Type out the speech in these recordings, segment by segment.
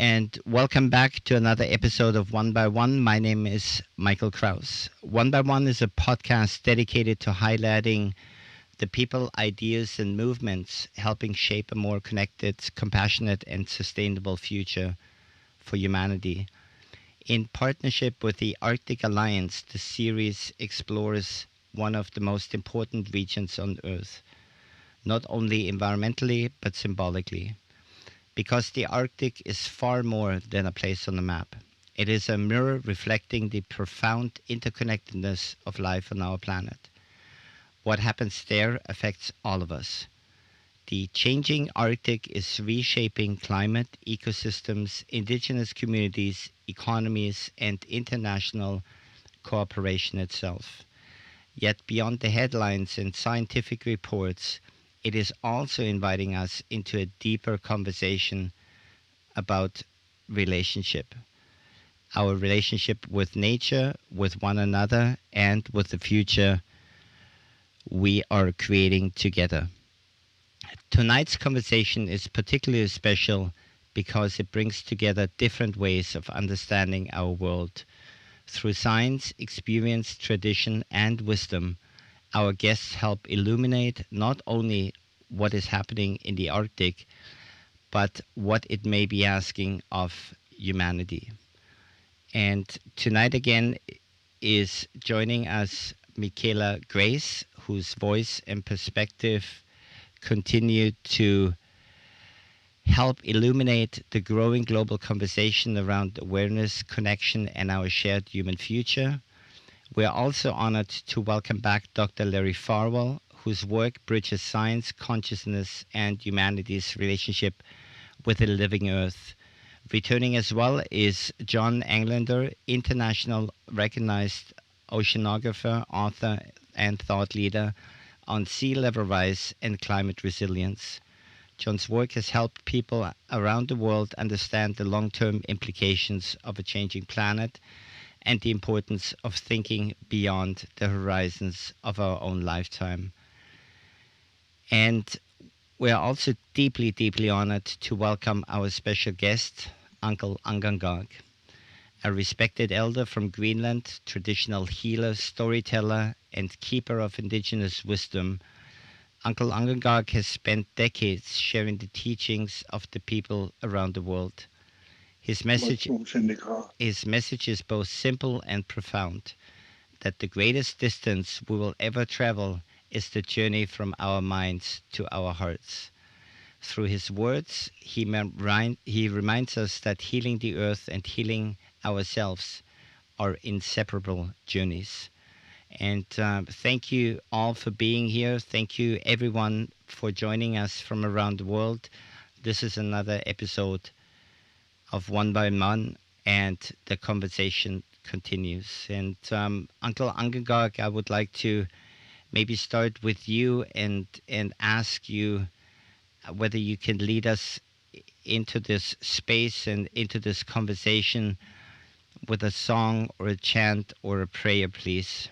and welcome back to another episode of One by One. My name is Michael Kraus. One by One is a podcast dedicated to highlighting the people, ideas, and movements helping shape a more connected, compassionate, and sustainable future for humanity. In partnership with the Arctic Alliance, the series explores one of the most important regions on Earth, not only environmentally but symbolically. Because the Arctic is far more than a place on the map. It is a mirror reflecting the profound interconnectedness of life on our planet. What happens there affects all of us. The changing Arctic is reshaping climate, ecosystems, indigenous communities, economies, and international cooperation itself. Yet beyond the headlines and scientific reports, it is also inviting us into a deeper conversation about relationship, our relationship with nature, with one another, and with the future we are creating together. Tonight's conversation is particularly special because it brings together different ways of understanding our world. Through science, experience, tradition, and wisdom, our guests help illuminate not only what is happening in the Arctic, but what it may be asking of humanity. And tonight again is joining us Mickaela Grace, whose voice and perspective continue to help illuminate the growing global conversation around awareness, connection, and our shared human future. We are also honored to welcome back Dr. Larry Farwell, whose work bridges science, consciousness, and humanity's relationship with the living earth. Returning as well is John Englander, international recognized oceanographer, author, and thought leader on sea level rise and climate resilience. John's work has helped people around the world understand the long-term implications of a changing planet and the importance of thinking beyond the horizons of our own lifetime. And we are also deeply, deeply honored to welcome our special guest, Uncle Angaangaq, a respected elder from Greenland, traditional healer, storyteller, and keeper of indigenous wisdom. Uncle Angaangaq has spent decades sharing the teachings of the people around the world. His message is both simple and profound, that the greatest distance we will ever travel is the journey from our minds to our hearts. Through his words, he reminds us that healing the earth and healing ourselves are inseparable journeys. And thank you all for being here. Thank you everyone for joining us from around the world. This is another episode of One by One, and the conversation continues. And Uncle Angaangaq, I would like to maybe start with you and ask you whether you can lead us into this space and into this conversation with a song or a chant or a prayer, please.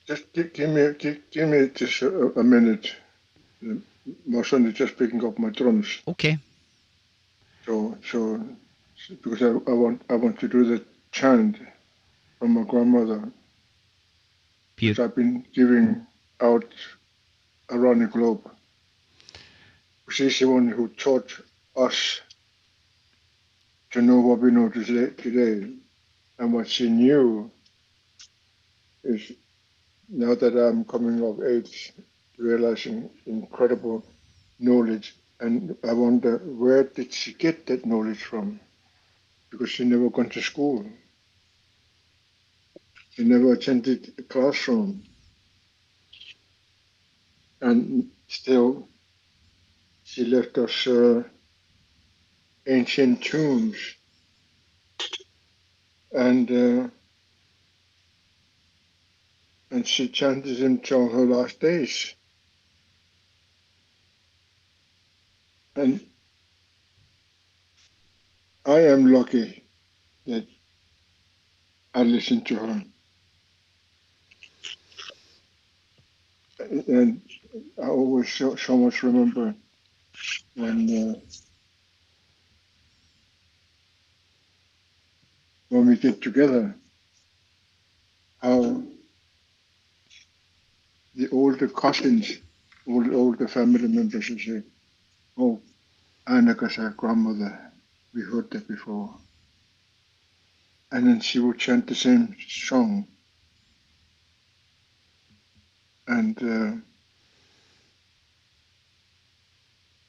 Just give me just a minute. My son is just picking up my drums. Okay. So because I want to do the chant from my grandmother, which I've been giving out around the globe. She's the one who taught us to know what we know today. And what she knew is, now that I'm coming of age, realizing incredible knowledge, and I wonder, where did she get that knowledge from? Because she never gone to school. She never attended a classroom. And still, she left us ancient tombs. And she chanted until her last days. And I am lucky that I listened to her. And I always so much remember when when we get together, how the older cousins, older family members will say, "Oh, Annika's our grandmother. We heard that before." And then she would chant the same song. And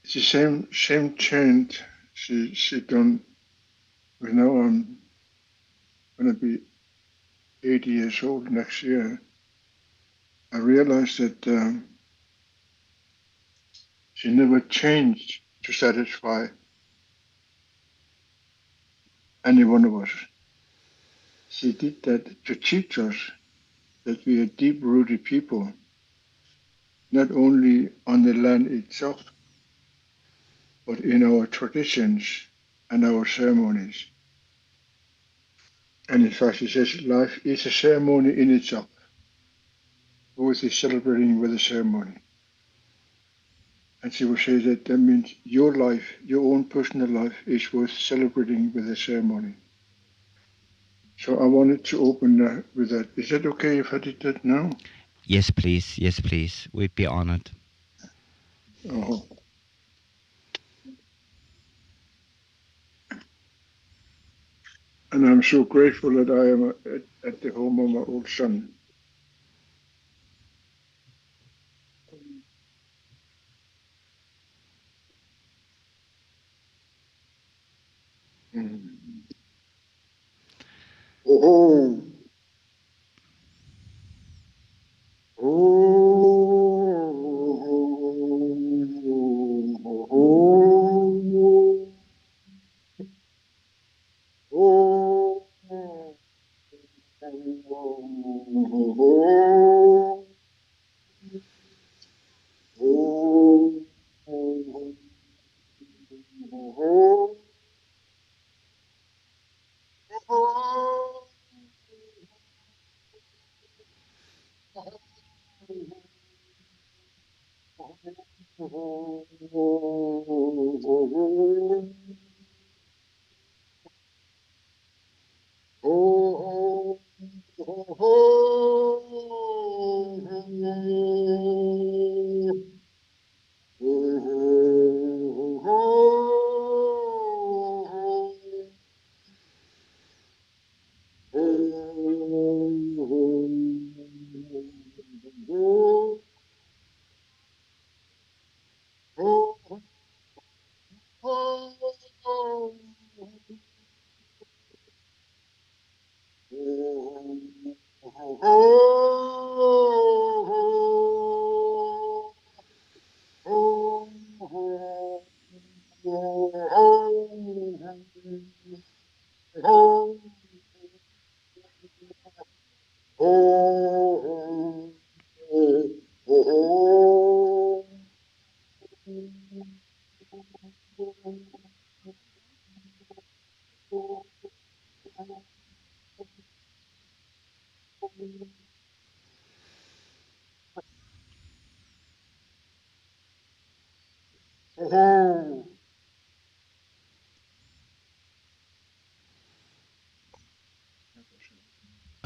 it's the same chant she done. Well, now I'm going to be 80 years old next year. I realized that she never changed to satisfy any one of us. She did that to teach us that we are deep-rooted people, not only on the land itself, but in our traditions and our ceremonies. And in fact, she says life is a ceremony in itself. Both is celebrating with a ceremony. And she would say that means your life, your own personal life, is worth celebrating with a ceremony. So I wanted to open with that. Is that okay if I did that now? Yes, please. Yes, please. We'd be honored. Oh. And I'm so grateful that I am at the home of my old son. Mm. Oh.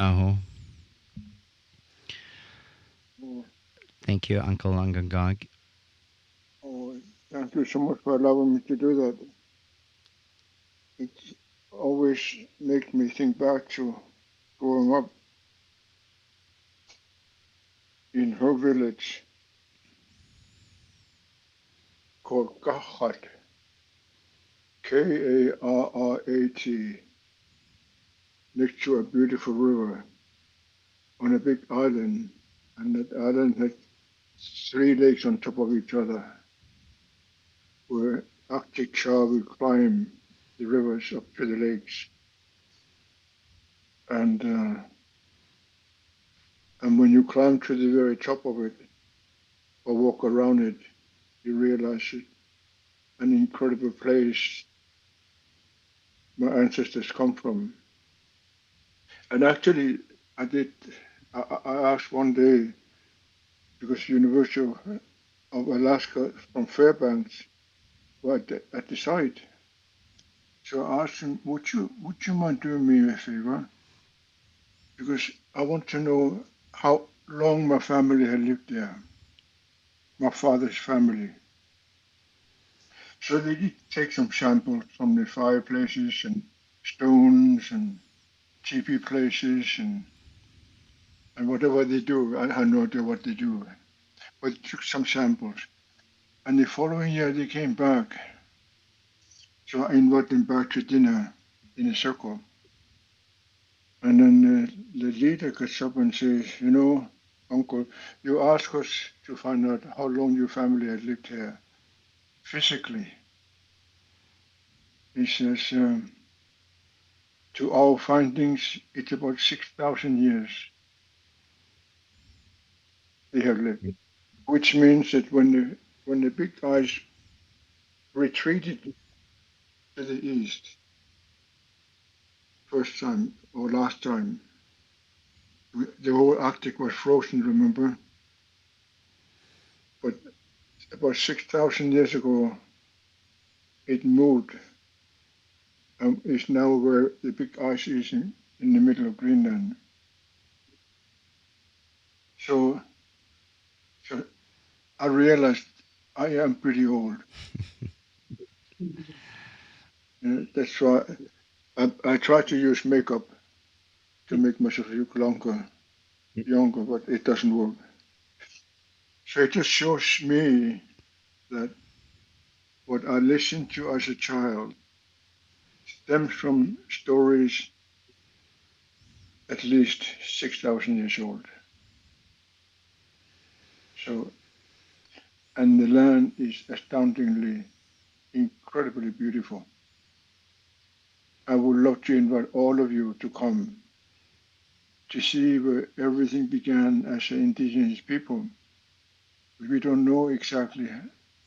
Oh, Oh, thank you, Uncle Angaangaq. oh, thank you so much for allowing me to do that. It always makes me think back to growing up in her village called Kahat, Karrat, next to a beautiful river on a big island. And that island had 3 lakes on top of each other, where Arctic char will climb the rivers up to the lakes. And when you climb to the very top of it or walk around it, you realize it's an incredible place my ancestors come from. And actually, I did. I asked one day because University of Alaska from Fairbanks were at the site, So I asked him, would you mind doing me a favor? Because I want to know how long my family had lived there, my father's family. So they did take some samples from the fireplaces and stones and teepee places and whatever they do. I have no idea what they do, but they took some samples. And the following year they came back. So I invited them back to dinner in a circle. And then the leader gets up and says, you know, Uncle, you asked us to find out how long your family had lived here physically. He says, to our findings, it's about 6,000 years they have lived, which means that when the big guys retreated to the east first time or last time, the whole Arctic was frozen, remember? But about 6,000 years ago, it moved and is now where the big ice is in the middle of Greenland. So, so I realized I am pretty old. That's why I try to use makeup to make myself look younger, but it doesn't work. So it just shows me that what I listened to as a child stems from stories at least 6,000 years old. So, and the land is astoundingly, incredibly beautiful. I would love to invite all of you to come to see where everything began as an indigenous people. We don't know exactly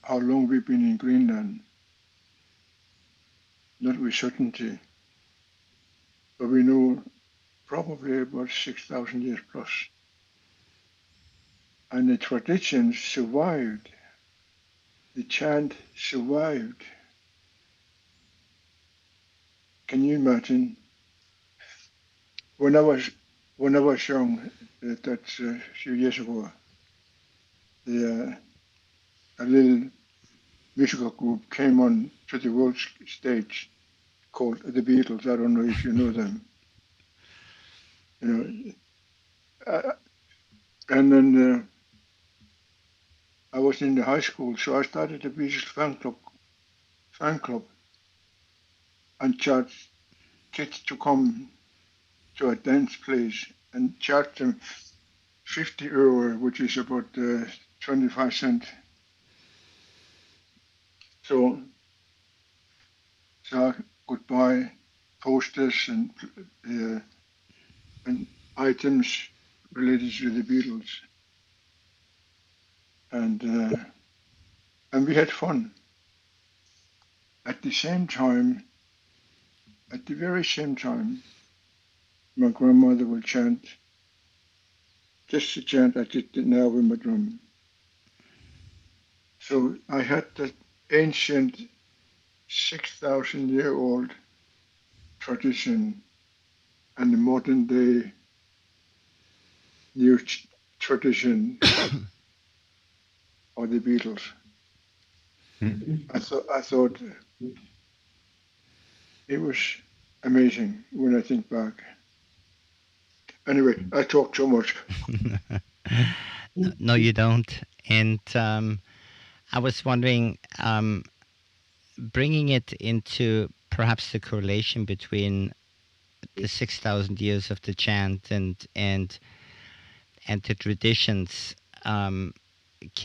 how long we've been in Greenland, not with certainty, but we know probably about 6,000 years plus. And the tradition survived, the chant survived. Can you imagine? When I was young, that's a few years ago, the, a little musical group came on to the world stage called the Beatles. I don't know if you know them. You know, and then I was in the high school, so I started a Beatles fan club, and charged kids to come to a dance place and charged them 50 euro, which is about 25 cents. So, so I could buy posters uh, and items related to the Beatles, and we had fun. At the same time, at the very same time, my grandmother would chant just the chant I did now with my drum. So I had that ancient 6,000-year-old tradition and the modern day new tradition of the Beatles. I thought it was amazing when I think back. Anyway, I talk too much. No, you don't. And I was wondering, bringing it into perhaps the correlation between the 6,000 years of the chant and the traditions. Can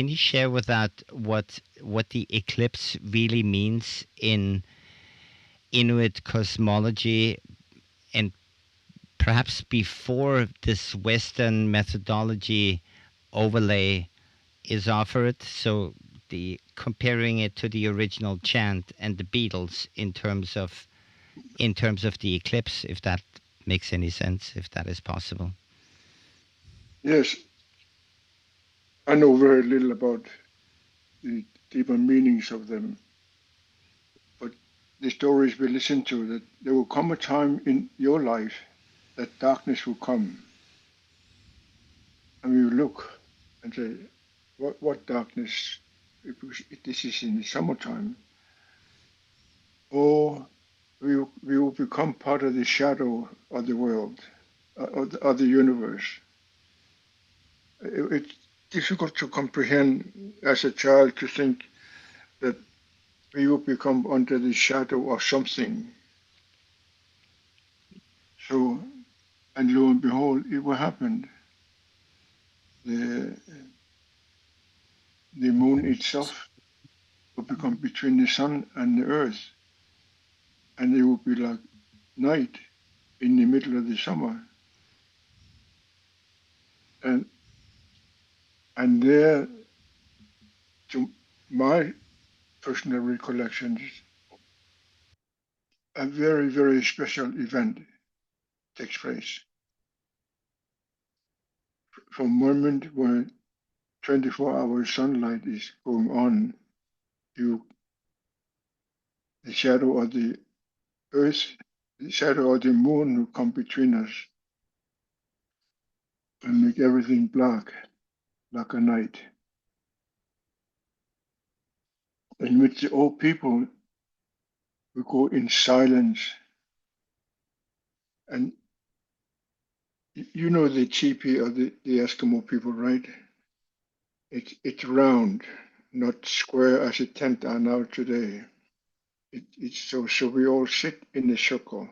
you share with that what the eclipse really means in Inuit cosmology, and perhaps before this Western methodology overlay is offered? So the comparing it to the original chant and the Beatles in terms of the eclipse, if that makes any sense, if that is possible. Yes, I know very little about the deeper meanings of them, but the stories we listen to, that there will come a time in your life that darkness will come, and we will look and say, what darkness? Because this is in the summertime, or we will become part of the shadow of the world, of the universe. It's difficult to comprehend as a child to think that we will become under the shadow of something. So, and lo and behold, it will happen. The moon itself will become between the sun and the earth, and it will be like night in the middle of the summer. And there, to my personal recollections, a very, very special event takes place. From the moment when 24-hour sunlight is going on, the shadow of the earth, the shadow of the moon will come between us and make everything black, like a night, in which the old people will go in silence. And you know the teepee of the Eskimo people, right? It's round, not square as a tent are now today. It's so we all sit in a circle.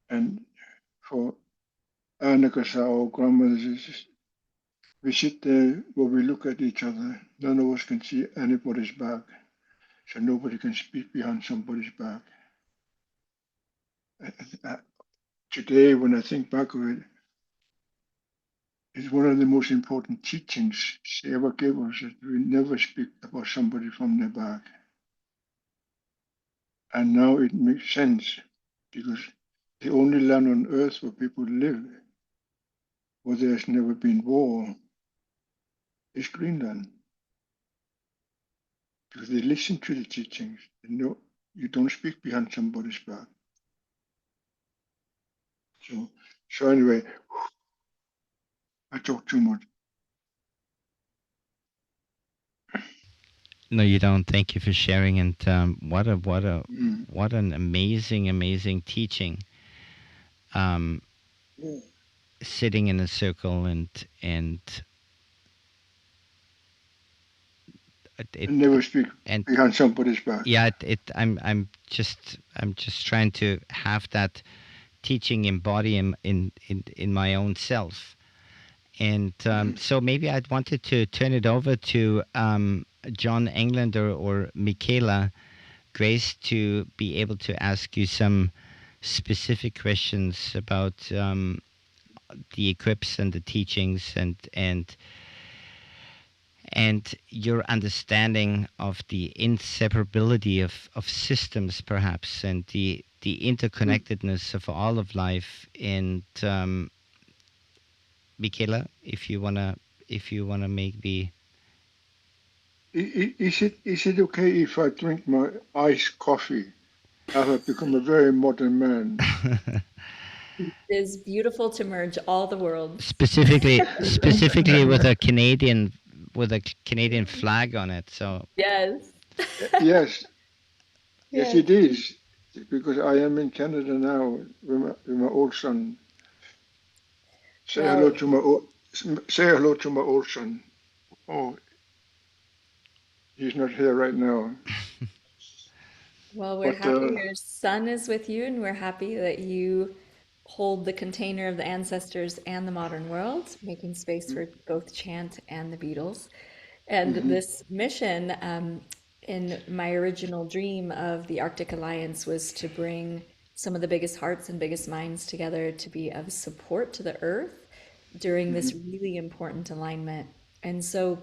And for Angakkorsuaq, grandmothers, we sit there where we look at each other. None of us can see anybody's back, so nobody can speak behind somebody's back. Today, when I think back of it, it's one of the most important teachings she ever gave us, that we never speak about somebody from their back. And now it makes sense, because the only land on earth where people live, where there's never been war, is Greenland. Because they listen to the teachings. They know you don't speak behind somebody's back. So anyway, I talk too much. No, you don't. Thank you for sharing. And what an amazing teaching. Sitting in a circle and never speak behind somebody's back. Yeah, I'm just trying to have that teaching embody in my own self. And so maybe I'd wanted to turn it over to John England or Mickaela Grace to be able to ask you some specific questions about the eclipse and the teachings and your understanding of the inseparability of systems, perhaps, and the interconnectedness of all of life. And Mickaela, if you wanna maybe. Is it okay if I drink my iced coffee? I have become a very modern man. It is beautiful to merge all the worlds. Specifically with a Canadian flag on it. So yes. Yes, it is, because I am in Canada now with my old son. Say hello to my old son. Oh, he's not here right now. Well, we're happy your son is with you, and we're happy that you hold the container of the ancestors and the modern world, making space for both chant and the Beatles. And this mission, in my original dream of the Arctic Alliance, was to bring some of the biggest hearts and biggest minds together to be of support to the Earth during this really important alignment. And so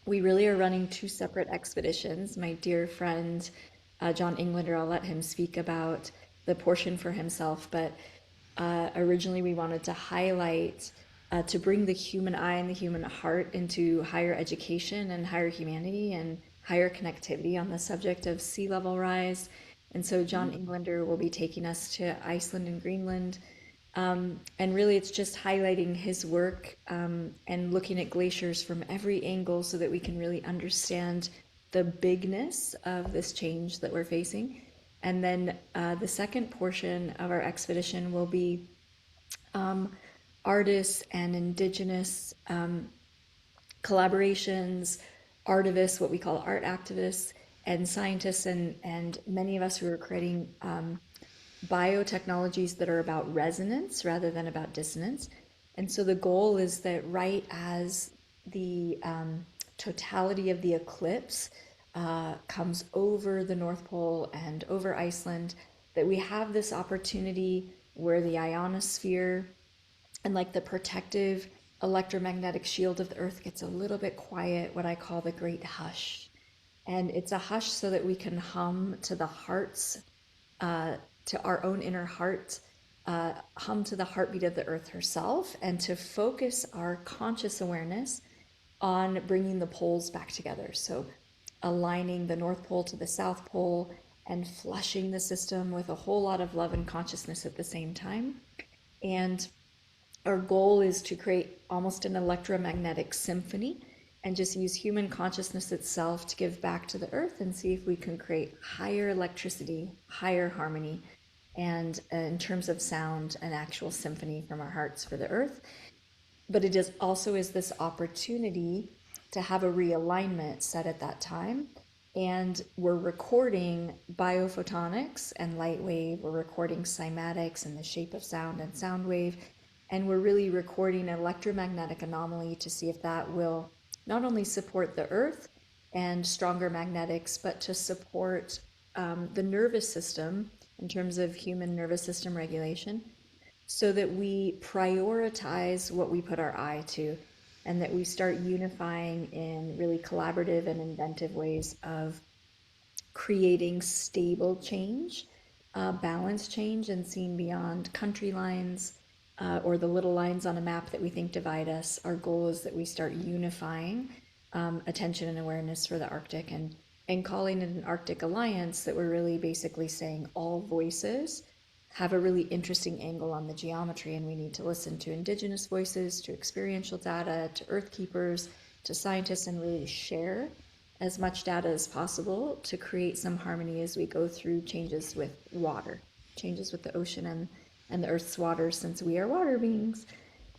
we really are running two separate expeditions. My dear friend, John Englander, I'll let him speak about the portion for himself, but originally we wanted to highlight, to bring the human eye and the human heart into higher education and higher humanity and higher connectivity on the subject of sea level rise. And so John Englander will be taking us to Iceland and Greenland. And really, it's just highlighting his work and looking at glaciers from every angle so that we can really understand the bigness of this change that we're facing. And then the second portion of our expedition will be artists and indigenous collaborations, artivists, what we call art activists, and scientists, and many of us who are creating biotechnologies that are about resonance rather than about dissonance. And so the goal is that right as the totality of the eclipse comes over the North Pole and over Iceland, that we have this opportunity where the ionosphere and like the protective electromagnetic shield of the earth gets a little bit quiet, what I call the great hush. And it's a hush so that we can hum to the hearts, to our own inner heart, hum to the heartbeat of the earth herself, and to focus our conscious awareness on bringing the poles back together. So aligning the North Pole to the South Pole and flushing the system with a whole lot of love and consciousness at the same time. And our goal is to create almost an electromagnetic symphony and just use human consciousness itself to give back to the earth and see if we can create higher electricity, higher harmony, and in terms of sound, an actual symphony from our hearts for the earth. But it is also is this opportunity to have a realignment set at that time. And we're recording biophotonics and light wave, we're recording cymatics and the shape of sound and sound wave, and we're really recording an electromagnetic anomaly to see if that will not only support the earth and stronger magnetics, but to support the nervous system in terms of human nervous system regulation, so that we prioritize what we put our eye to, and that we start unifying in really collaborative and inventive ways of creating stable change, balanced change, and seeing beyond country lines or the little lines on a map that we think divide us. Our goal is that we start unifying attention and awareness for the Arctic, and calling it an Arctic Alliance, that we're really basically saying all voices have a really interesting angle on the geometry, and we need to listen to indigenous voices, to experiential data, to earth keepers, to scientists, and really share as much data as possible to create some harmony as we go through changes with water, changes with the ocean and the earth's water, since we are water beings.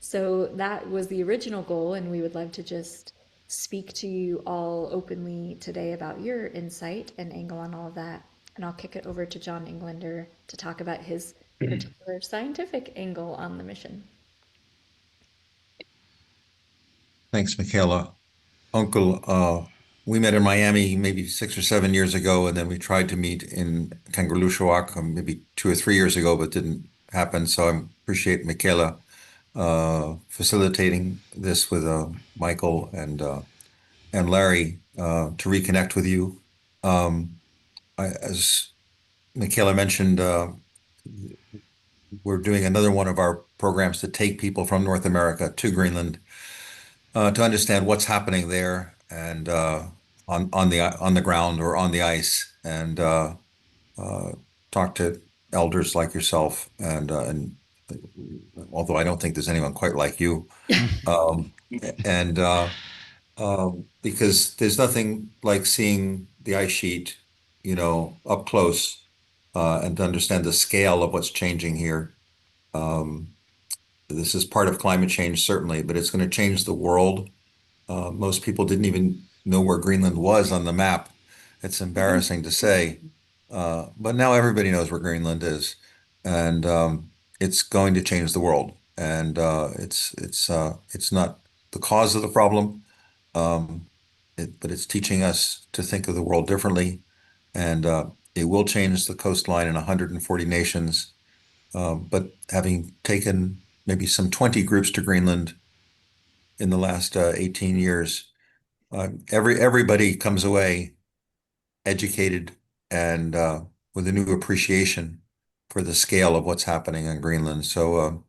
So that was the original goal, and we would love to just speak to you all openly today about your insight and angle on all of that. And I'll kick it over to John Englander to talk about his particular scientific angle on the mission. Thanks, Mickaela. Uncle, we met in Miami maybe 6 or 7 years ago, and then we tried to meet in Angakkorsuaq maybe 2 or 3 years ago, but didn't happen. So I appreciate Mickaela facilitating this with Michael and Larry to reconnect with you. As Mickaela mentioned, we're doing another one of our programs to take people from North America to Greenland to understand what's happening there and on the ground or on the ice, and talk to elders like yourself, and although I don't think there's anyone quite like you, and because there's nothing like seeing the ice sheet, up close, and to understand the scale of what's changing here. This is part of climate change, certainly, but it's going to change the world. Most people didn't even know where Greenland was on the map. It's embarrassing to say, but now everybody knows where Greenland is, and it's going to change the world. And it's not the cause of the problem, but it's teaching us to think of the world differently, and it will change the coastline in 140 nations. But having taken maybe some 20 groups to Greenland in the last 18 years, everybody comes away educated and with a new appreciation for the scale of what's happening in Greenland. So,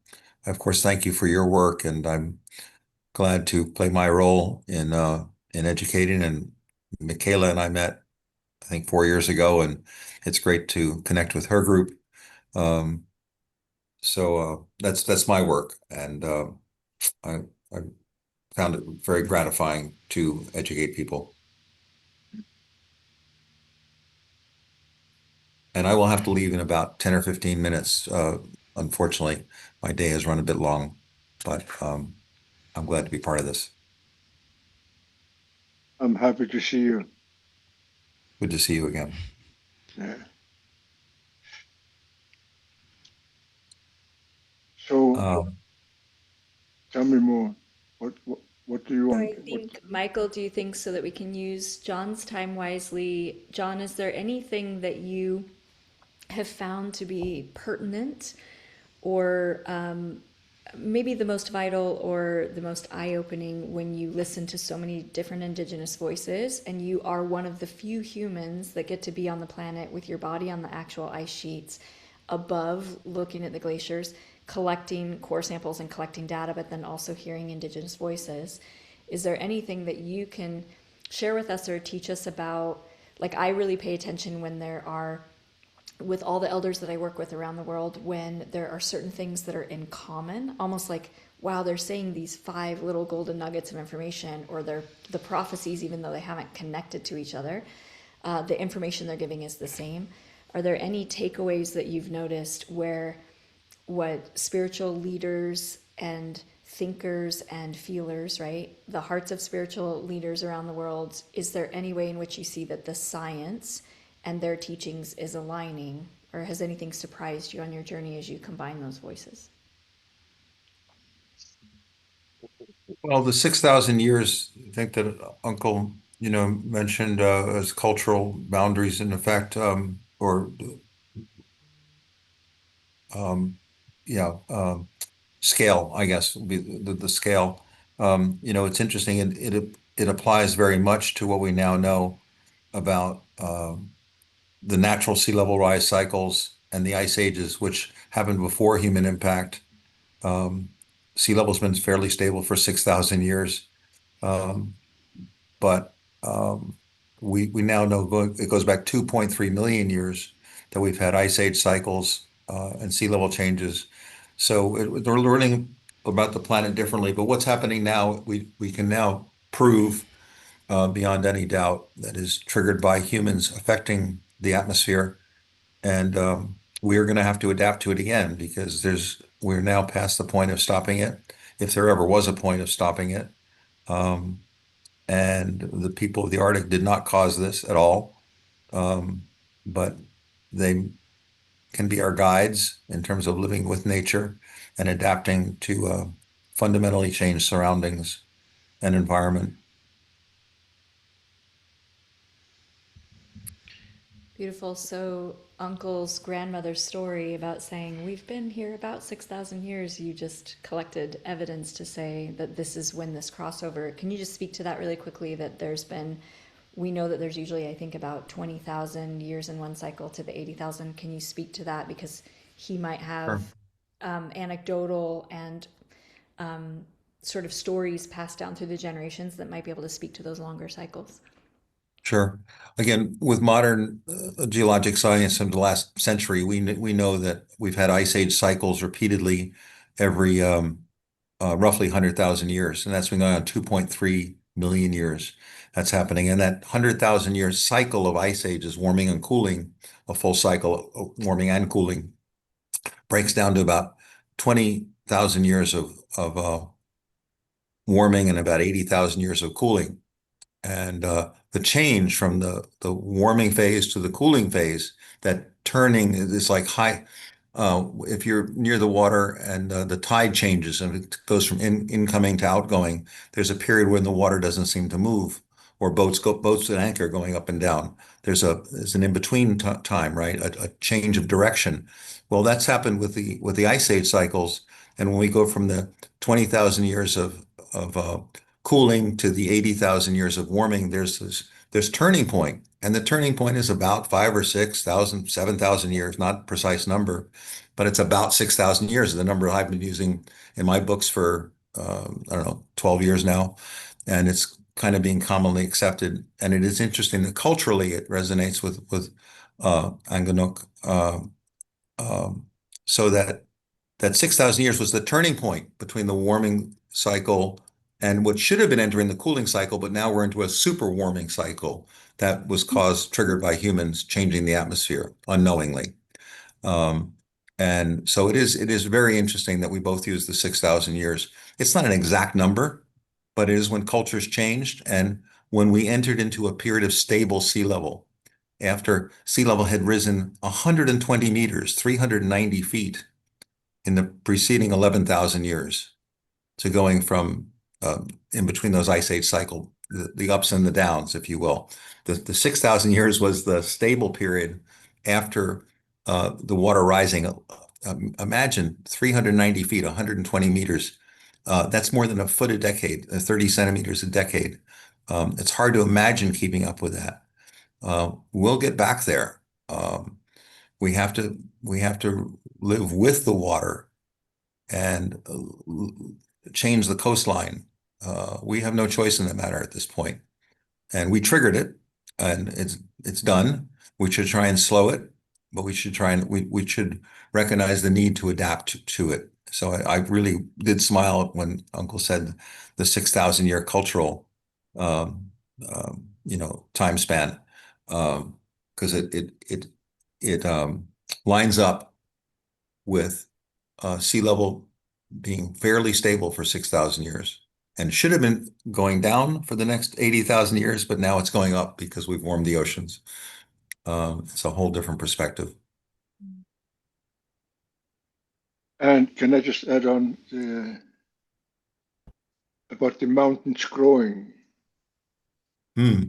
of course, thank you for your work, and I'm glad to play my role in educating and Mickaela and I met, I think, 4 years ago, and it's great to connect with her group. Um, so that's my work, and I found it very gratifying to educate people. And I will have to leave in about 10 or 15 minutes. Unfortunately, my day has run a bit long, but I'm glad to be part of this. I'm happy to see you. Good to see you again. Yeah. So tell me more. What do you So want? I think, Michael, do you think, so that we can use John's time wisely? John, is there anything that you have found to be pertinent or maybe the most vital or the most eye-opening when you listen to so many different indigenous voices and you are one of the few humans that get to be on the planet with your body on the actual ice sheets above, looking at the glaciers, collecting core samples and collecting data, but then also hearing indigenous voices? Is there anything that you can share with us or teach us about? Like, I really pay attention when there are, with all the elders that I work with around the world, when there are certain things that are in common, almost like, wow, they're saying these 5 little golden nuggets of information, or they're the prophecies, even though they haven't connected to each other, the information they're giving is the same. Are there any takeaways that you've noticed where what spiritual leaders and thinkers and feelers, right? The hearts of spiritual leaders around the world, is there any way in which you see that the science and their teachings is aligning, or has anything surprised you on your journey as you combine those voices? Well, the 6,000 years, I think that Uncle, mentioned as cultural boundaries in effect, or yeah, scale, I guess, would be the scale. It's interesting, and it applies very much to what we now know about the natural sea level rise cycles and the ice ages, which happened before human impact. Um, Sea level's been fairly stable for 6,000 years. Um, but we now know it goes back 2.3 million years that we've had ice age cycles and sea level changes. So they're learning about the planet differently. But what's happening now, we can now prove beyond any doubt that is triggered by humans affecting the atmosphere, and we are going to have to adapt to it again because we're now past the point of stopping it, if there ever was a point of stopping it. Um, and the people of the Arctic did not cause this at all. But they can be our guides in terms of living with nature and adapting to fundamentally changed surroundings and environment. Beautiful. So, Uncle's grandmother's story about saying, we've been here about 6,000 years, you just collected evidence to say that this is when this crossover. Can you just speak to that really quickly? That we know that there's usually, I think, about 20,000 years in one cycle to the 80,000. Can you speak to that? Because he might have Sure. anecdotal and sort of stories passed down through the generations that might be able to speak to those longer cycles. Sure. Again, with modern geologic science in the last century, we know that we've had ice age cycles repeatedly every roughly 100,000 years, and that's been going on 2.3 million years. That's happening, and that 100,000 year cycle of ice ages, warming and cooling, a full cycle of warming and cooling, breaks down to about 20,000 years of warming and about 80,000 years of cooling. And the change from the warming phase to the cooling phase, that turning is like high. If you're near the water and the tide changes and it goes from incoming to outgoing, there's a period when the water doesn't seem to move, or boats at anchor going up and down. There's an in between time, right? A change of direction. Well, that's happened with the ice age cycles, and when we go from the 20,000 years of cooling to the 80,000 years of warming, there's turning point. And the turning point is about 5 or 6,000, 7,000 years, not precise number, but it's about 6,000 years, the number I've been using in my books for, I don't know, 12 years now. And it's kind of being commonly accepted. And it is interesting that culturally it resonates with Angaangaq. So that 6,000 years was the turning point between the warming cycle and what should have been entering the cooling cycle, but now we're into a super warming cycle that was triggered by humans changing the atmosphere unknowingly. And so it is very interesting that we both use the 6,000 years. It's not an exact number, but it is when cultures changed and when we entered into a period of stable sea level. After sea level had risen 120 meters, 390 feet in the preceding 11,000 years, to going from in between those ice age cycle, the ups and the downs, if you will. The 6,000 years was the stable period after the water rising. Imagine 390 feet, 120 meters. That's more than a foot a decade, 30 centimeters a decade. It's hard to imagine keeping up with that. We'll get back there. We have to live with the water and change the coastline. We have no choice in the matter at this point. And we triggered it, and it's done. We should try and slow it, but we should recognize the need to adapt to it. So I really did smile when Uncle said the 6,000 year cultural time span, because it lines up with sea level being fairly stable for 6,000 years, and should have been going down for the next 80,000 years, but now it's going up because we've warmed the oceans. It's a whole different perspective. And can I just add on about the mountains growing? Hmm.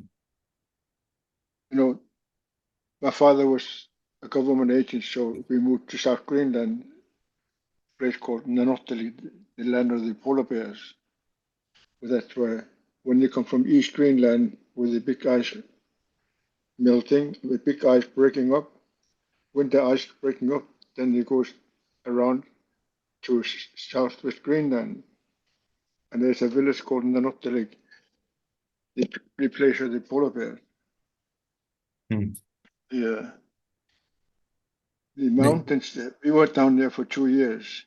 My father was a government agent, so we moved to South Greenland, a place called Nanortalik, the land of the polar bears. But that's where, when you come from East Greenland with the big ice melting, with big ice breaking up, winter ice breaking up, then it goes around to southwest Greenland. And there's a village called Nanortalik, the place of the polar bears. Hmm. Yeah. The mountains there, we were down there for 2 years.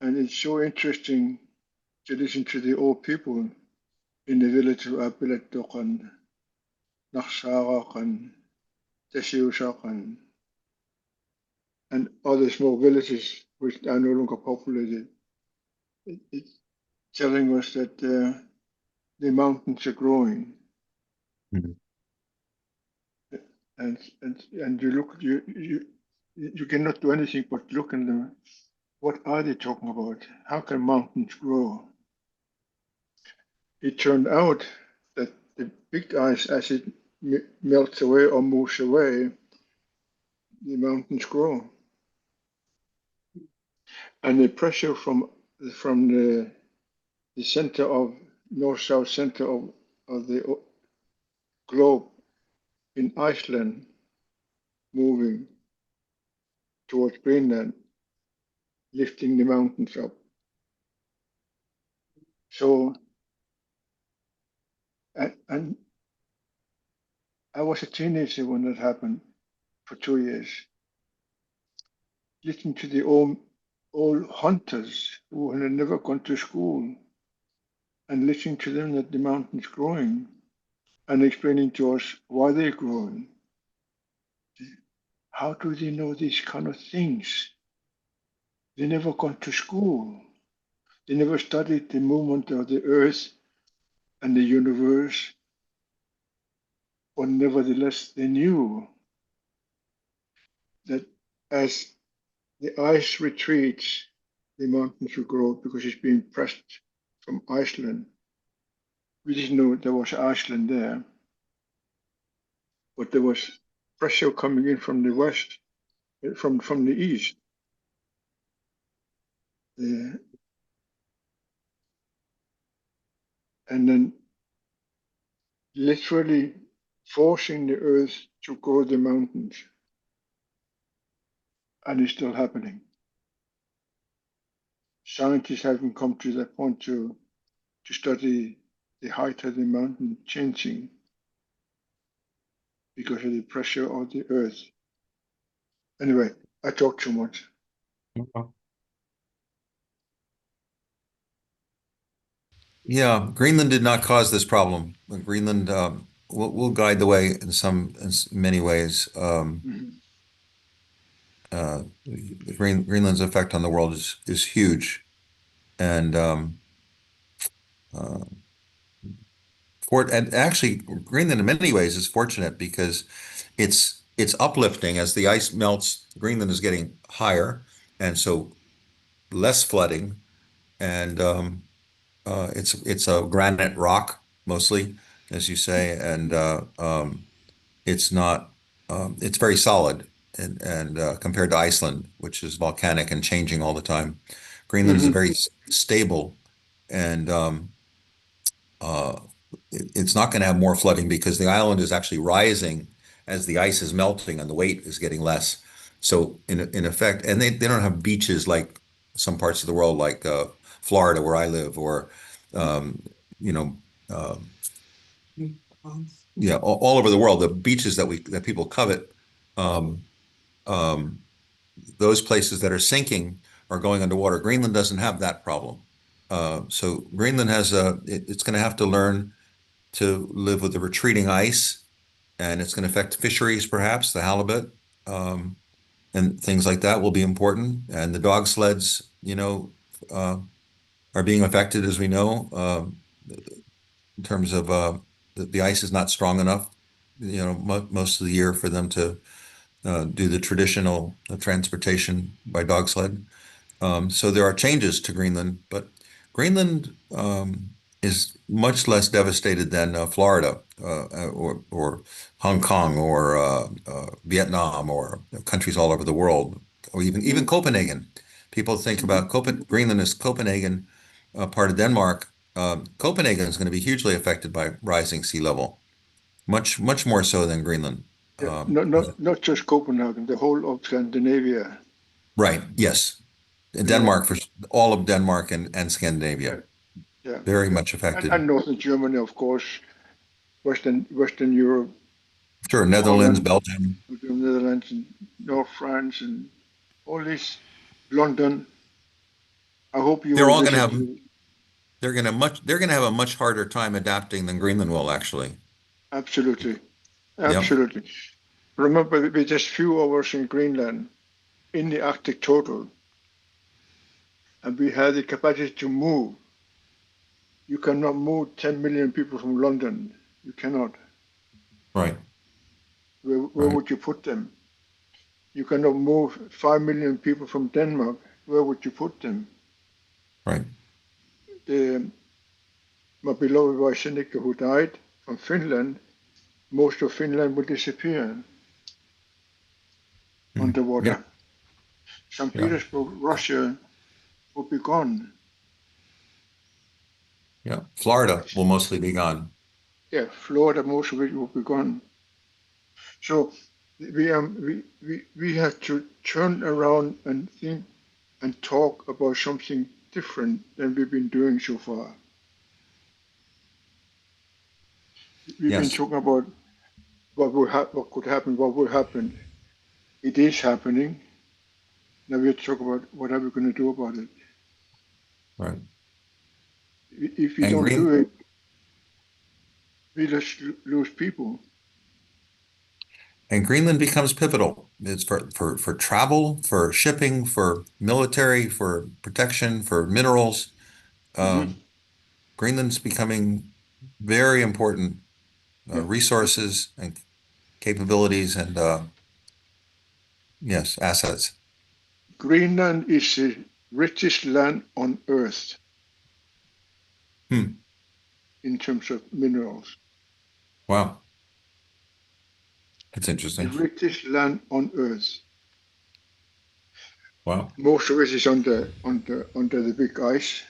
And it's so interesting to listen to the old people in the village of Apilatok and Angaangaq and Tesiusak and other small villages which are no longer populated. It's telling us that the mountains are growing. Mhm. And you cannot do anything but look in them. What are they talking about? How can mountains grow? It turned out that the big ice, as it melts away or moves away, the mountains grow. And the pressure from the center of north-south center of the globe in Iceland moving towards Greenland, lifting the mountains up. So, and I was a teenager when that happened for 2 years. Listening to the old hunters who had never gone to school and listening to them that the mountains growing and explaining to us why they're growing. How do they know these kind of things? They never gone to school. They never studied the movement of the earth and the universe, but nevertheless they knew that as the ice retreats, the mountains will grow because it's being pressed from Iceland. We didn't know there was Iceland there, but there was pressure coming in from the west, from the east. And then literally forcing the earth to grow the mountains. And it's still happening. Scientists haven't come to that point to study the height of the mountain changing because of the pressure of the earth. Anyway, I talk too much. Yeah, Greenland did not cause this problem. Greenland will guide the way in many ways. Greenland's effect on the world is huge, and and actually Greenland in many ways is fortunate because it's uplifting as the ice melts. Greenland is getting higher, and so less flooding, and it's a granite rock mostly, as you say, and it's not it's very solid and compared to Iceland, which is volcanic and changing all the time. Greenland is very stable, and uh, it's not going to have more flooding because the island is actually rising as the ice is melting and the weight is getting less. So in effect, and they don't have beaches like some parts of the world, like Florida, where I live, or you know, uh, yeah, all over the world, the beaches that people covet, um, um, those places that are sinking are going underwater. Greenland doesn't have that problem. So Greenland it's going to have to learn to live with the retreating ice, and it's going to affect fisheries, perhaps the halibut, and things like that will be important. And the dog sleds, uh, are being affected, as we know, in terms of the ice is not strong enough, most of the year for them to do the traditional transportation by dog sled. So there are changes to Greenland, but Greenland is much less devastated than Florida or Hong Kong or Vietnam or countries all over the world, or even Copenhagen. People think about Greenland as Copenhagen, part of Denmark. Copenhagen is going to be hugely affected by rising sea level, much more so than Greenland. Yeah, not just Copenhagen, the whole of Scandinavia. Right. Yes. Denmark, for all of Denmark and Scandinavia, very much affected. And northern Germany, of course, Western Europe. Sure, Netherlands, Belgium. Netherlands and North France and all this, London. I hope you They're will all going to have. visit. They're going to have a much harder time adapting than Greenland will, actually. Absolutely. Yep. Remember, we just few hours in Greenland, in the Arctic total, and we had the capacity to move. You cannot move 10 million people from London. You cannot. Right. Where would you put them? You cannot move 5 million people from Denmark. Where would you put them? Right. My beloved wife Seneca, who died from Finland, most of Finland would disappear underwater. Yeah. St. Petersburg, Russia, would be gone. Yeah. Florida will mostly be gone. Yeah, Florida, most of it will be gone. So we have to turn around and think and talk about something different than we've been doing so far. We've been talking about what could happen, what will happen. It is happening. Now we have to talk about what are we going to do about it. Right. If we don't do it, we just lose people. And Greenland becomes pivotal. It's for travel, for shipping, for military, for protection, for minerals. Greenland's becoming very important resources and capabilities and yes, assets. Greenland is the richest land on Earth in terms of minerals. Wow. That's interesting. The richest land on Earth. Wow. Most of it is under the big ice.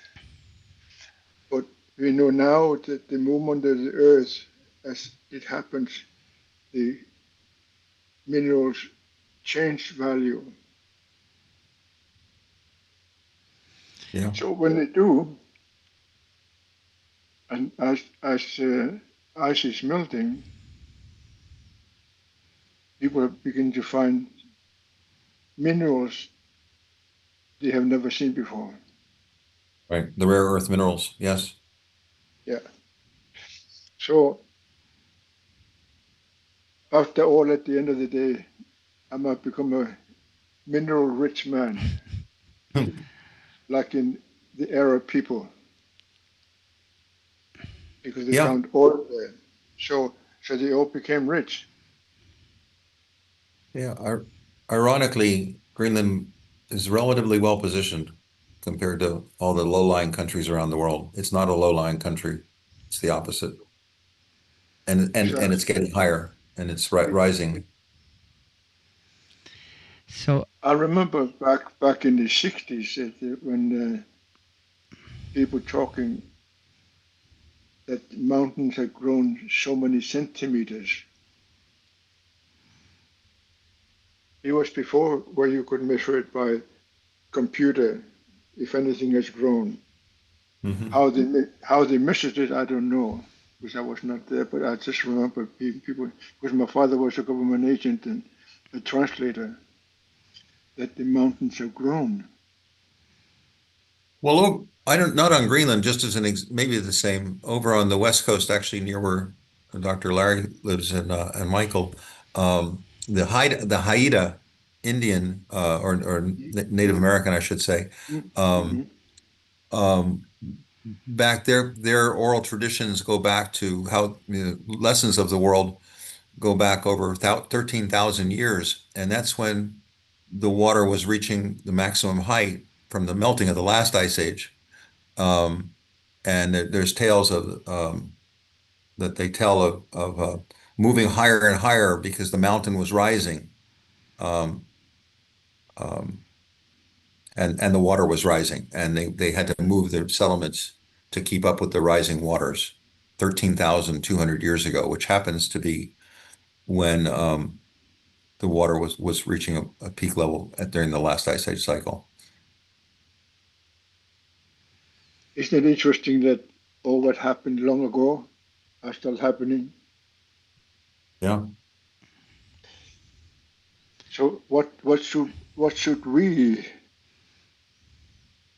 But we know now that the movement of the Earth, as it happens, the minerals change value. Yeah. So when they do, And as ice is melting, people begin to find minerals they have never seen before. Right. The rare earth minerals. Yes. Yeah. So after all, at the end of the day, I might become a mineral-rich man, like in the Arab people, because they Yeah. found oil there. So they all became rich. Yeah. Ironically, Greenland is relatively well positioned compared to all the low-lying countries around the world. It's not a low-lying country. It's the opposite. And it's Exactly. getting higher and it's rising. So I remember back in the 60s when people talking that mountains had grown so many centimeters. It was before where you could measure it by computer if anything has grown. Mm-hmm. How they measured it, I don't know, because I was not there. But I just remember people, because my father was a government agent and a translator, that the mountains have grown. Well, look, I don't, not on Greenland, just as maybe the same over on the West Coast, actually near where Dr. Larry lives and Michael, the Haida Indian or Native American, I should say, Mm-hmm. um, um, back their oral traditions go back to how lessons of the world go back over 13,000 years, and that's when the water was reaching the maximum height from the melting of the last ice age. Um, and there's tales of that they tell of moving higher and higher because the mountain was rising, um, um, and the water was rising, and they had to move their settlements to keep up with the rising waters 13,200 years ago, which happens to be when the water was reaching a peak level during the last ice age cycle. Isn't it interesting that all what happened long ago are still happening? Yeah. So what should we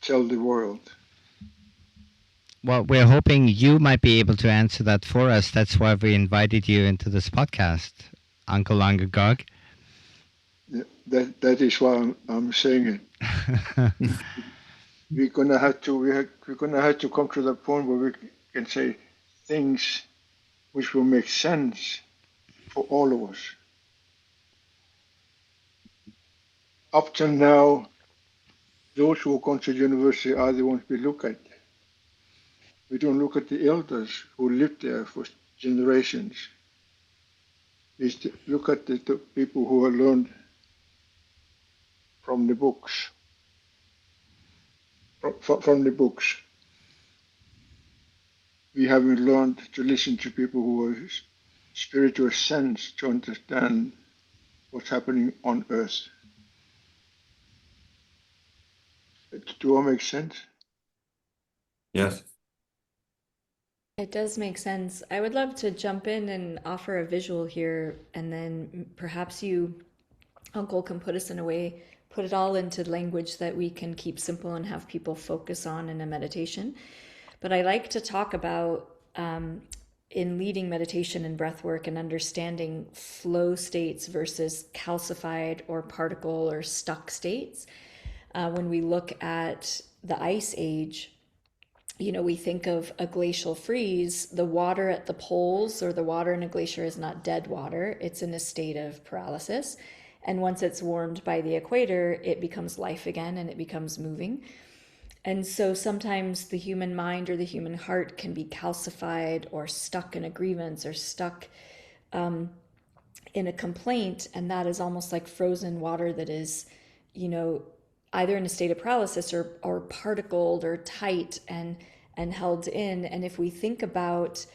tell the world? well, we're hoping you might be able to answer that for us. That's why we invited you into this podcast, Uncle Angaangaq. That is why I'm saying it. We're gonna have to come to the point where we can say things which will make sense for all of us. Up till now, those who come to university are the ones we look at. We don't look at the elders who lived there for generations. We look at the people who have learned from the books. From the books. We haven't learned to listen to people who have spiritual sense to understand what's happening on earth. Do I make sense? Yes. It does make sense. I would love to jump in and offer a visual here, and then perhaps you, Uncle, can put us in a way, put it all into language that we can keep simple and have people focus on in a meditation. But I like to talk about in leading meditation and breath work and understanding flow states versus calcified or particle or stuck states. When we look at the ice age, we think of a glacial freeze, the water at the poles or the water in a glacier is not dead water, it's in a state of paralysis. And once it's warmed by the equator, it becomes life again and it becomes moving. And so sometimes the human mind or the human heart can be calcified or stuck in a grievance or stuck in a complaint. And that is almost like frozen water that is, either in a state of paralysis or particled or tight and held in. And if we think about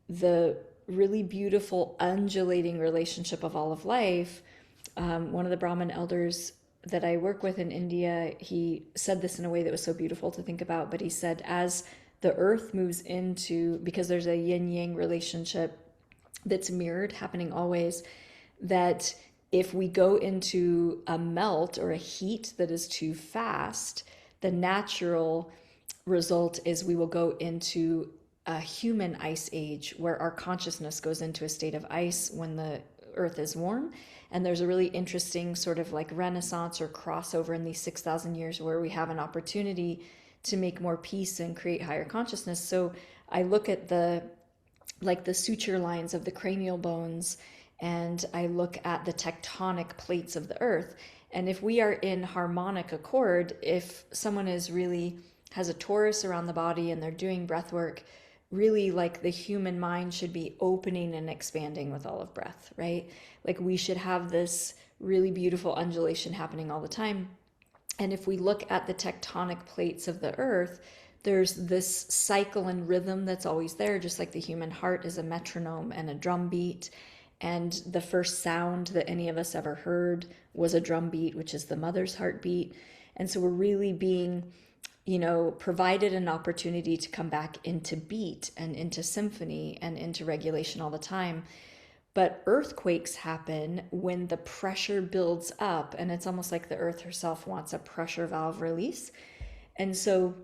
the really beautiful undulating relationship of all of life, one of the Brahmin elders that I work with in India, he said this in a way that was so beautiful to think about, but he said, as the Earth moves into, because there's a yin-yang relationship that's mirrored, happening always, that if we go into a melt or a heat that is too fast, the natural result is we will go into a human ice age where our consciousness goes into a state of ice when the earth is warm. And there's a really interesting sort of like renaissance or crossover in these 6,000 years where we have an opportunity to make more peace and create higher consciousness. So I look at the suture lines of the cranial bones, and I look at the tectonic plates of the earth. And if we are in harmonic accord, if someone has a torus around the body and they're doing breath work, really like the human mind should be opening and expanding with all of breath, right? Like we should have this really beautiful undulation happening all the time. And if we look at the tectonic plates of the earth, there's this cycle and rhythm that's always there, just like the human heart is a metronome and a drum beat. And the first sound that any of us ever heard was a drum beat, which is the mother's heartbeat. And so we're really being, provided an opportunity to come back into beat and into symphony and into regulation all the time. But earthquakes happen when the pressure builds up, and it's almost like the earth herself wants a pressure valve release. And so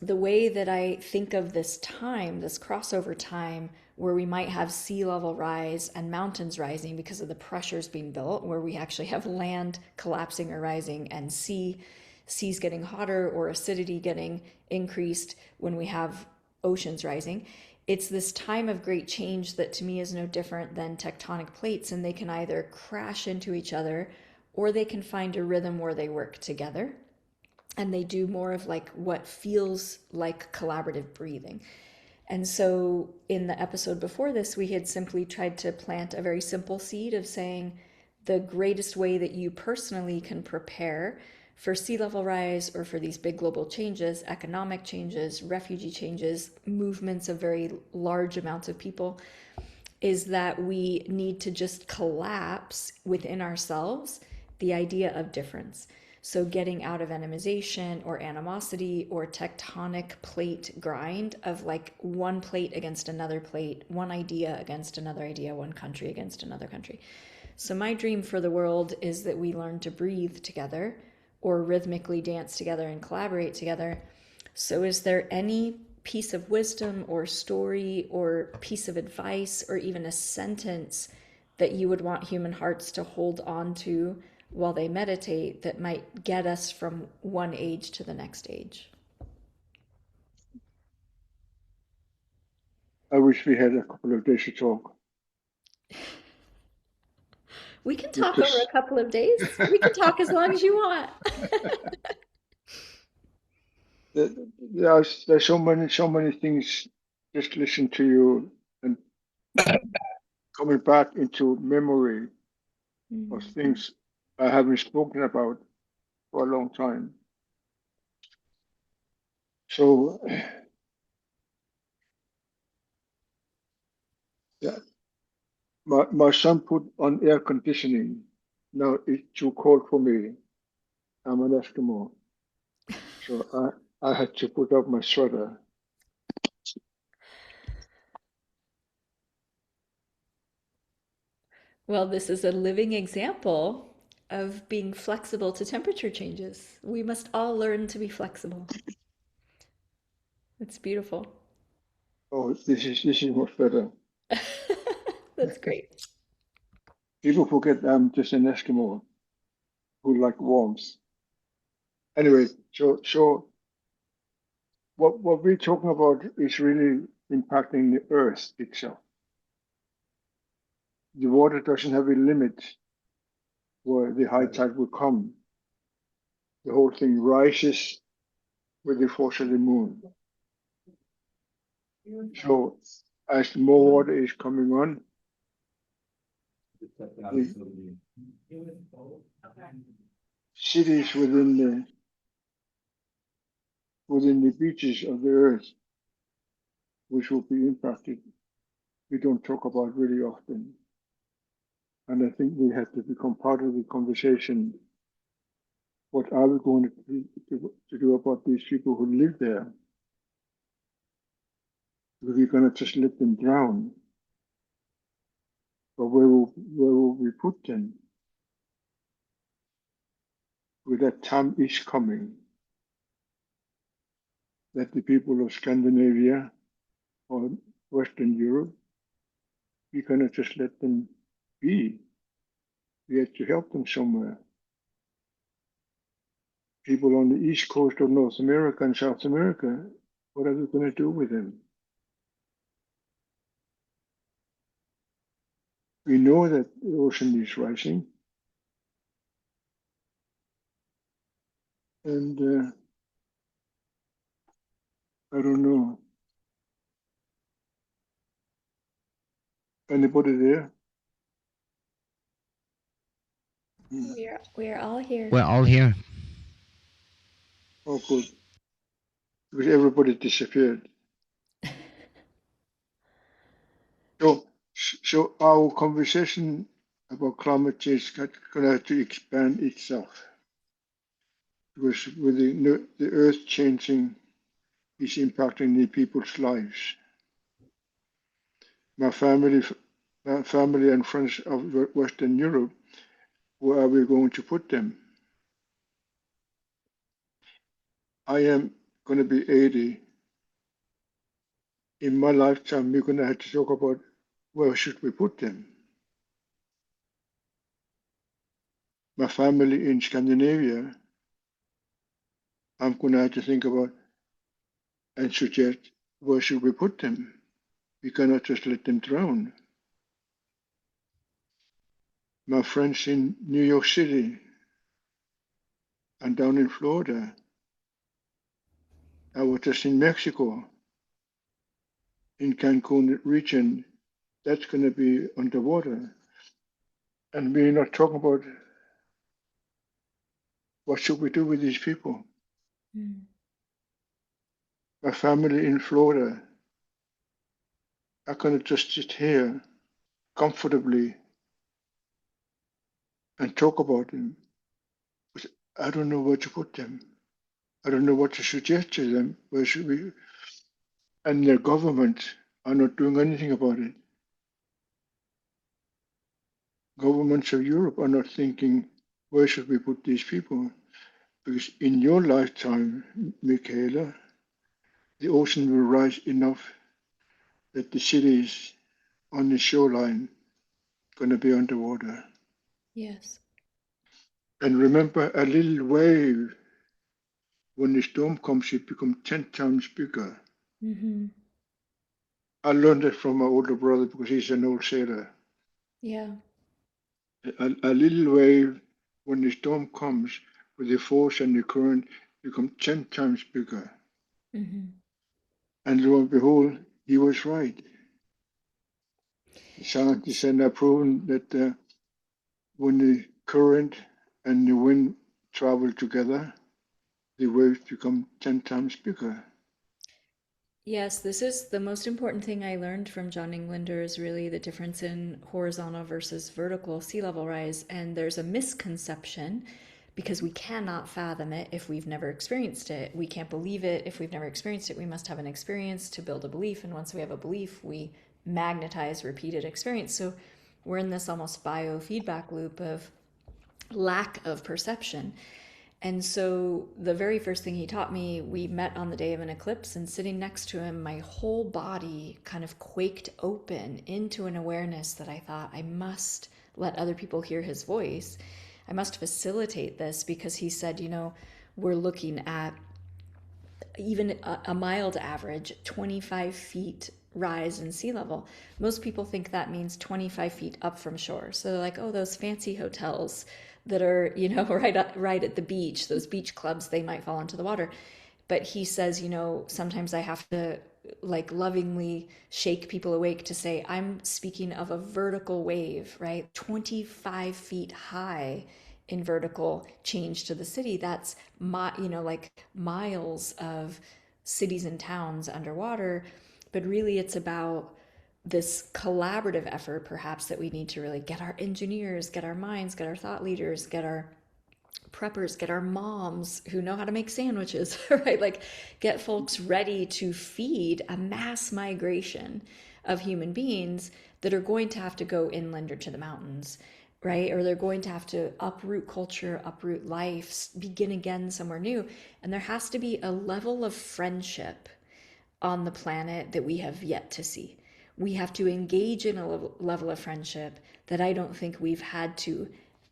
the way that I think of this time, this crossover time, where we might have sea level rise and mountains rising because of the pressures being built, where we actually have land collapsing or rising and seas getting hotter or acidity getting increased when we have oceans rising. It's this time of great change that to me is no different than tectonic plates, and they can either crash into each other or they can find a rhythm where they work together. And they do more of like what feels like collaborative breathing. And so in the episode before this, we had simply tried to plant a very simple seed of saying the greatest way that you personally can prepare for sea level rise or for these big global changes, economic changes, refugee changes, movements of very large amounts of people, is that we need to just collapse within ourselves the idea of difference. So getting out of enemization or animosity or tectonic plate grind of like one plate against another plate, one idea against another idea, one country against another country. So my dream for the world is that we learn to breathe together or rhythmically dance together and collaborate together. So is there any piece of wisdom or story or piece of advice or even a sentence that you would want human hearts to hold on to while they meditate that might get us from one age to the next age? I wish we had a couple of days to talk. We can talk over a couple of days. We can talk as long as you want. There's so many things just listen to you and coming back into memory of things I haven't spoken about for a long time. So yeah, my son put on air conditioning. Now it's too cold for me. I'm an Eskimo, so I had to put up my sweater. Well, this is a living example of being flexible to temperature changes. We must all learn to be flexible. It's beautiful. Oh, this is much better. That's great. People forget I'm just an Eskimo who like warmth. Anyway, so what we're talking about is really impacting the earth itself. The water doesn't have a limit where the high tide will come. The whole thing rises with the force of the moon. So as more water is coming on, the cities within the beaches of the earth, which will be impacted, we don't talk about really often. And I think we have to become part of the conversation. What are we going to do about these people who live there? We're going to just let them drown. But where will we put them? With that time is coming that the people of Scandinavia or Western Europe, we cannot just let them be. We have to help them somewhere. People on the east coast of North America and South America, what are we going to do with them? We know that the ocean is rising. And I don't know. Anybody there? We are all here. We're all here. Oh, good. Because everybody disappeared. So our conversation about climate change is going to have to expand itself. Because with the earth changing is impacting the people's lives. My family and friends of Western Europe, where are we going to put them? I am going to be 80. In my lifetime, we're going to have to talk about where should we put them. My family in Scandinavia, I'm going to have to think about and suggest where should we put them. We cannot just let them drown. My friends in New York City and down in Florida, I was just in Mexico, in Cancun region, that's going to be underwater. And we're not talking about what should we do with these people. My family in Florida, I cannot just sit here comfortably and talk about them. But I don't know where to put them. I don't know what to suggest to them. Where should we? And their government are not doing anything about it. Governments of Europe are not thinking, where should we put these people? Because in your lifetime, Mickaela, the ocean will rise enough that the cities on the shoreline are going to be underwater. Yes. And remember, a little wave, when the storm comes, it becomes 10 times bigger. Mm-hmm. I learned that from my older brother because he's an old sailor. Yeah. A little wave, when the storm comes, with the force and the current, become 10 times bigger. Mm-hmm. And lo and behold, he was right. Scientists have now proven that when the current and the wind travel together, the waves become 10 times bigger. Yes, this is the most important thing I learned from John Englander is really the difference in horizontal versus vertical sea level rise. And there's a misconception because we cannot fathom it if we've never experienced it. We can't believe it if we've never experienced it. We must have an experience to build a belief. And once we have a belief, we magnetize repeated experience. So we're in this almost biofeedback loop of lack of perception. And so the very first thing he taught me, we met on the day of an eclipse, and sitting next to him, my whole body kind of quaked open into an awareness that I thought, I must let other people hear his voice. I must facilitate this because he said, we're looking at even a mild average 25 feet rise in sea level. Most people think that means 25 feet up from shore. So they're like, oh, those fancy hotels that are, right at the beach, those beach clubs, they might fall into the water. But he says, sometimes I have to like lovingly shake people awake to say, I'm speaking of a vertical wave, right? 25 feet high in vertical change to the city. That's like miles of cities and towns underwater. But really it's about this collaborative effort perhaps that we need to really get our engineers, get our minds, get our thought leaders, get our preppers, get our moms who know how to make sandwiches, right? Like get folks ready to feed a mass migration of human beings that are going to have to go inland or to the mountains, right? Or they're going to have to uproot culture, uproot life, begin again somewhere new. And there has to be a level of friendship on the planet that we have yet to see. We have to engage in a level of friendship that I don't think we've had to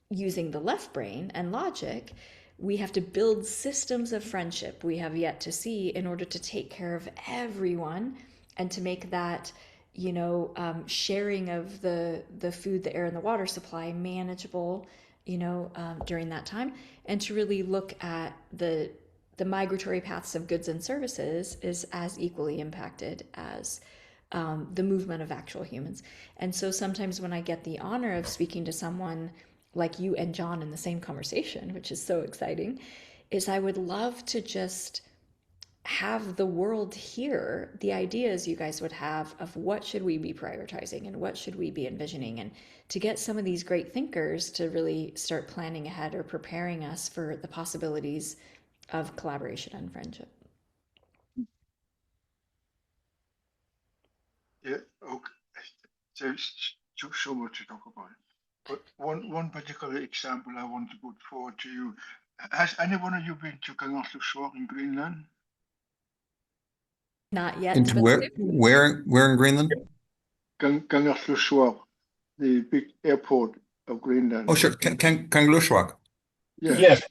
using the left brain and logic. We have to build systems of friendship we have yet to see in order to take care of everyone and to make that, sharing of the food, the air, and the water supply manageable, during that time, and to really look at the migratory paths of goods and services is as equally impacted as the movement of actual humans. And so sometimes when I get the honor of speaking to someone like you and John in the same conversation, which is so exciting, is I would love to just have the world hear the ideas you guys would have of what should we be prioritizing and what should we be envisioning, and to get some of these great thinkers to really start planning ahead or preparing us for the possibilities of collaboration and friendship. Yeah, okay. There's so much to talk about. But one particular example I want to put forward to you. Has any one of you been to Angaangaq in Greenland? Not yet. Into where in Greenland? Angaangaq, the big airport of Greenland. Oh, sure. Angakkorsuaq. Yes.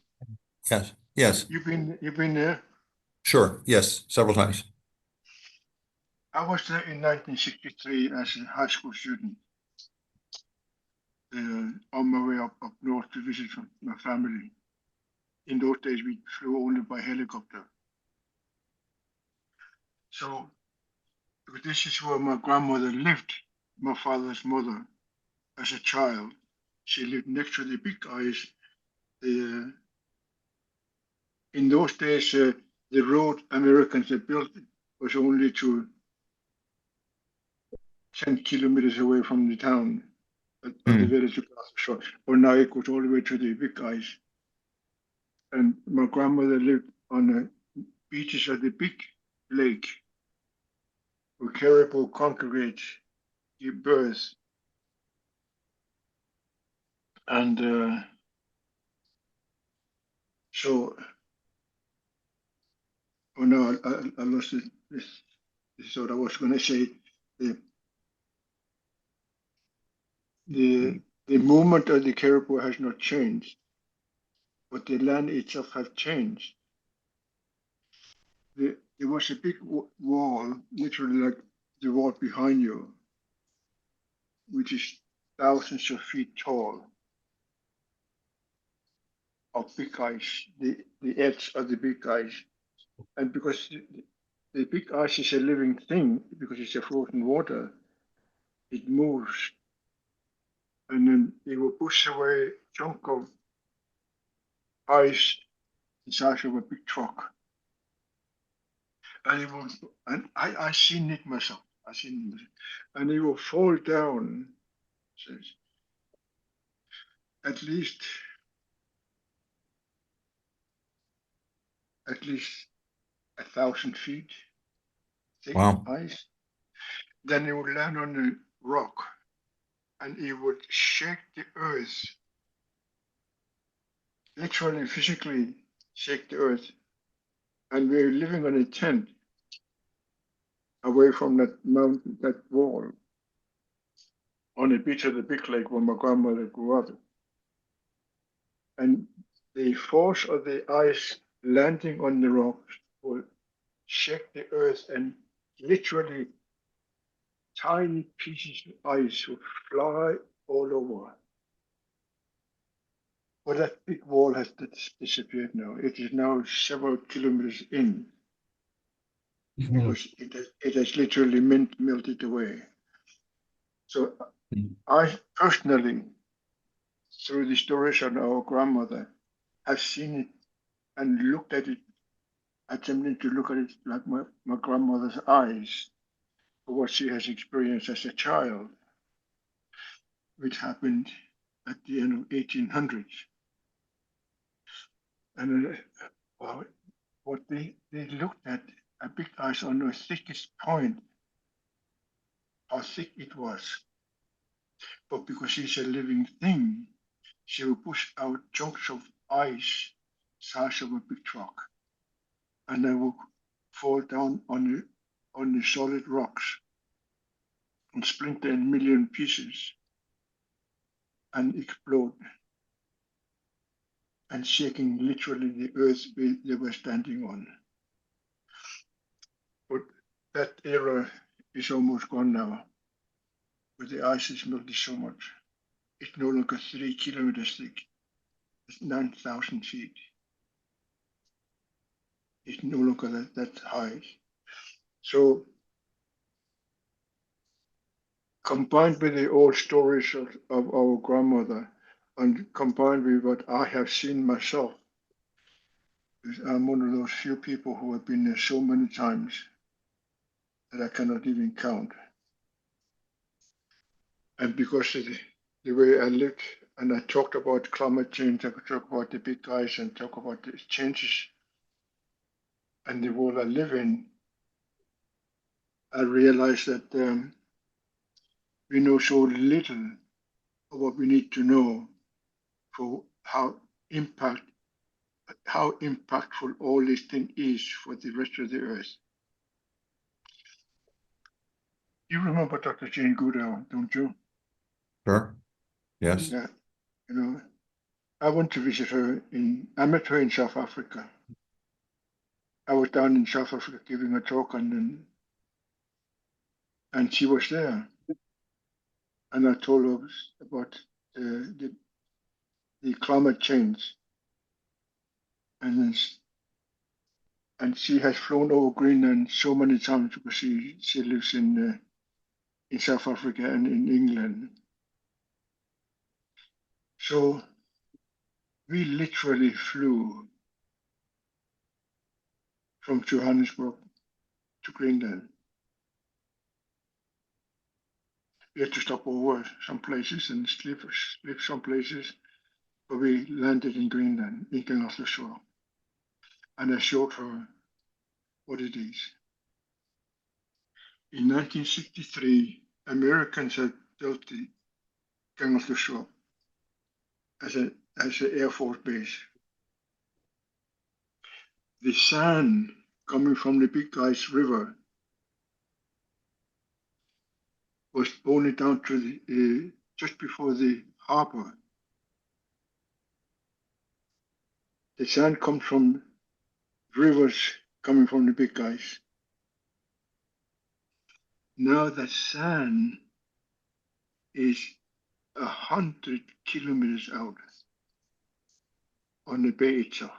Yes. Yes. You've been there? Sure. Yes. Several times. I was there in 1963 as a high school student. On my way up north to visit my family. In those days, we flew only by helicopter. So, because this is where my grandmother lived, my father's mother, as a child. She lived next to the big ice. In those days, the road Americans had built was only to 10 kilometers away from the town, at the village of Kraus. But now it goes all the way to the big ice. And my grandmother lived on the beaches of the big lake, where caribou congregate, give birth. And so, oh no, I lost it. This is what I was going to say. The movement of the caribou has not changed, but the land itself has changed. There was a big wall, literally like the wall behind you, which is thousands of feet tall, of big ice, the edge of the big ice. And because the big ice is a living thing, because it's a frozen water, it moves. And then it will push away a chunk of ice the size of a big truck. And it will, and I seen it myself. And it will fall down, says, at least 1,000 feet thick ice. Then it would land on a rock, and it would shake the earth, literally, physically shake the earth. And we're living on a tent away from that mountain, that wall, on the beach of the big lake where my grandmother grew up. And the force of the ice landing on the rocks will shake the earth, and literally tiny pieces of ice will fly all over. But that big wall has disappeared now. It is now several kilometers in. Because it has literally melted away. So I personally, through the stories of our grandmother, have seen it and looked at it, attempting to look at it like my grandmother's eyes, for what she has experienced as a child, which happened at the end of 1800s. And what they looked at a big ice on the thickest point, how thick it was. But because she's a living thing, she will push out chunks of ice size of a big truck, and they will fall down on the solid rocks and splinter in million pieces and explode, and shaking literally the earth they were standing on. But that era is almost gone now, where the ice is melted so much. It's no longer 3 kilometers thick. It's 9,000 feet. It's no longer that high. So combined with the old stories of our grandmother, and combined with what I have seen myself, I'm one of those few people who have been there so many times that I cannot even count. And because of the way I lived, and I talked about climate change, I could talk about the big ice and talk about the changes and the world I live in, I realized that we know so little of what we need to know for how impactful all this thing is for the rest of the earth. You remember Dr. Jane Goodall, don't you? Sure. Yes. Yeah. You know, I went to visit her I met her in South Africa. I was down in South Africa giving a talk, and she was there. And I told her about the climate change. And she has flown over Greenland so many times because she lives in South Africa and in England. So we literally flew from Johannesburg to Greenland. We had to stop over some places and sleep some places, but we landed in Greenland, in Angakkorsuaq. And I showed her what it is. In 1963, Americans had built the Angakkorsuaq as an Air Force base. The sand coming from the Big Ice River was only down to just before the harbor. The sand comes from rivers coming from the Big Ice. Now the sand is 100 kilometers out on the bay itself.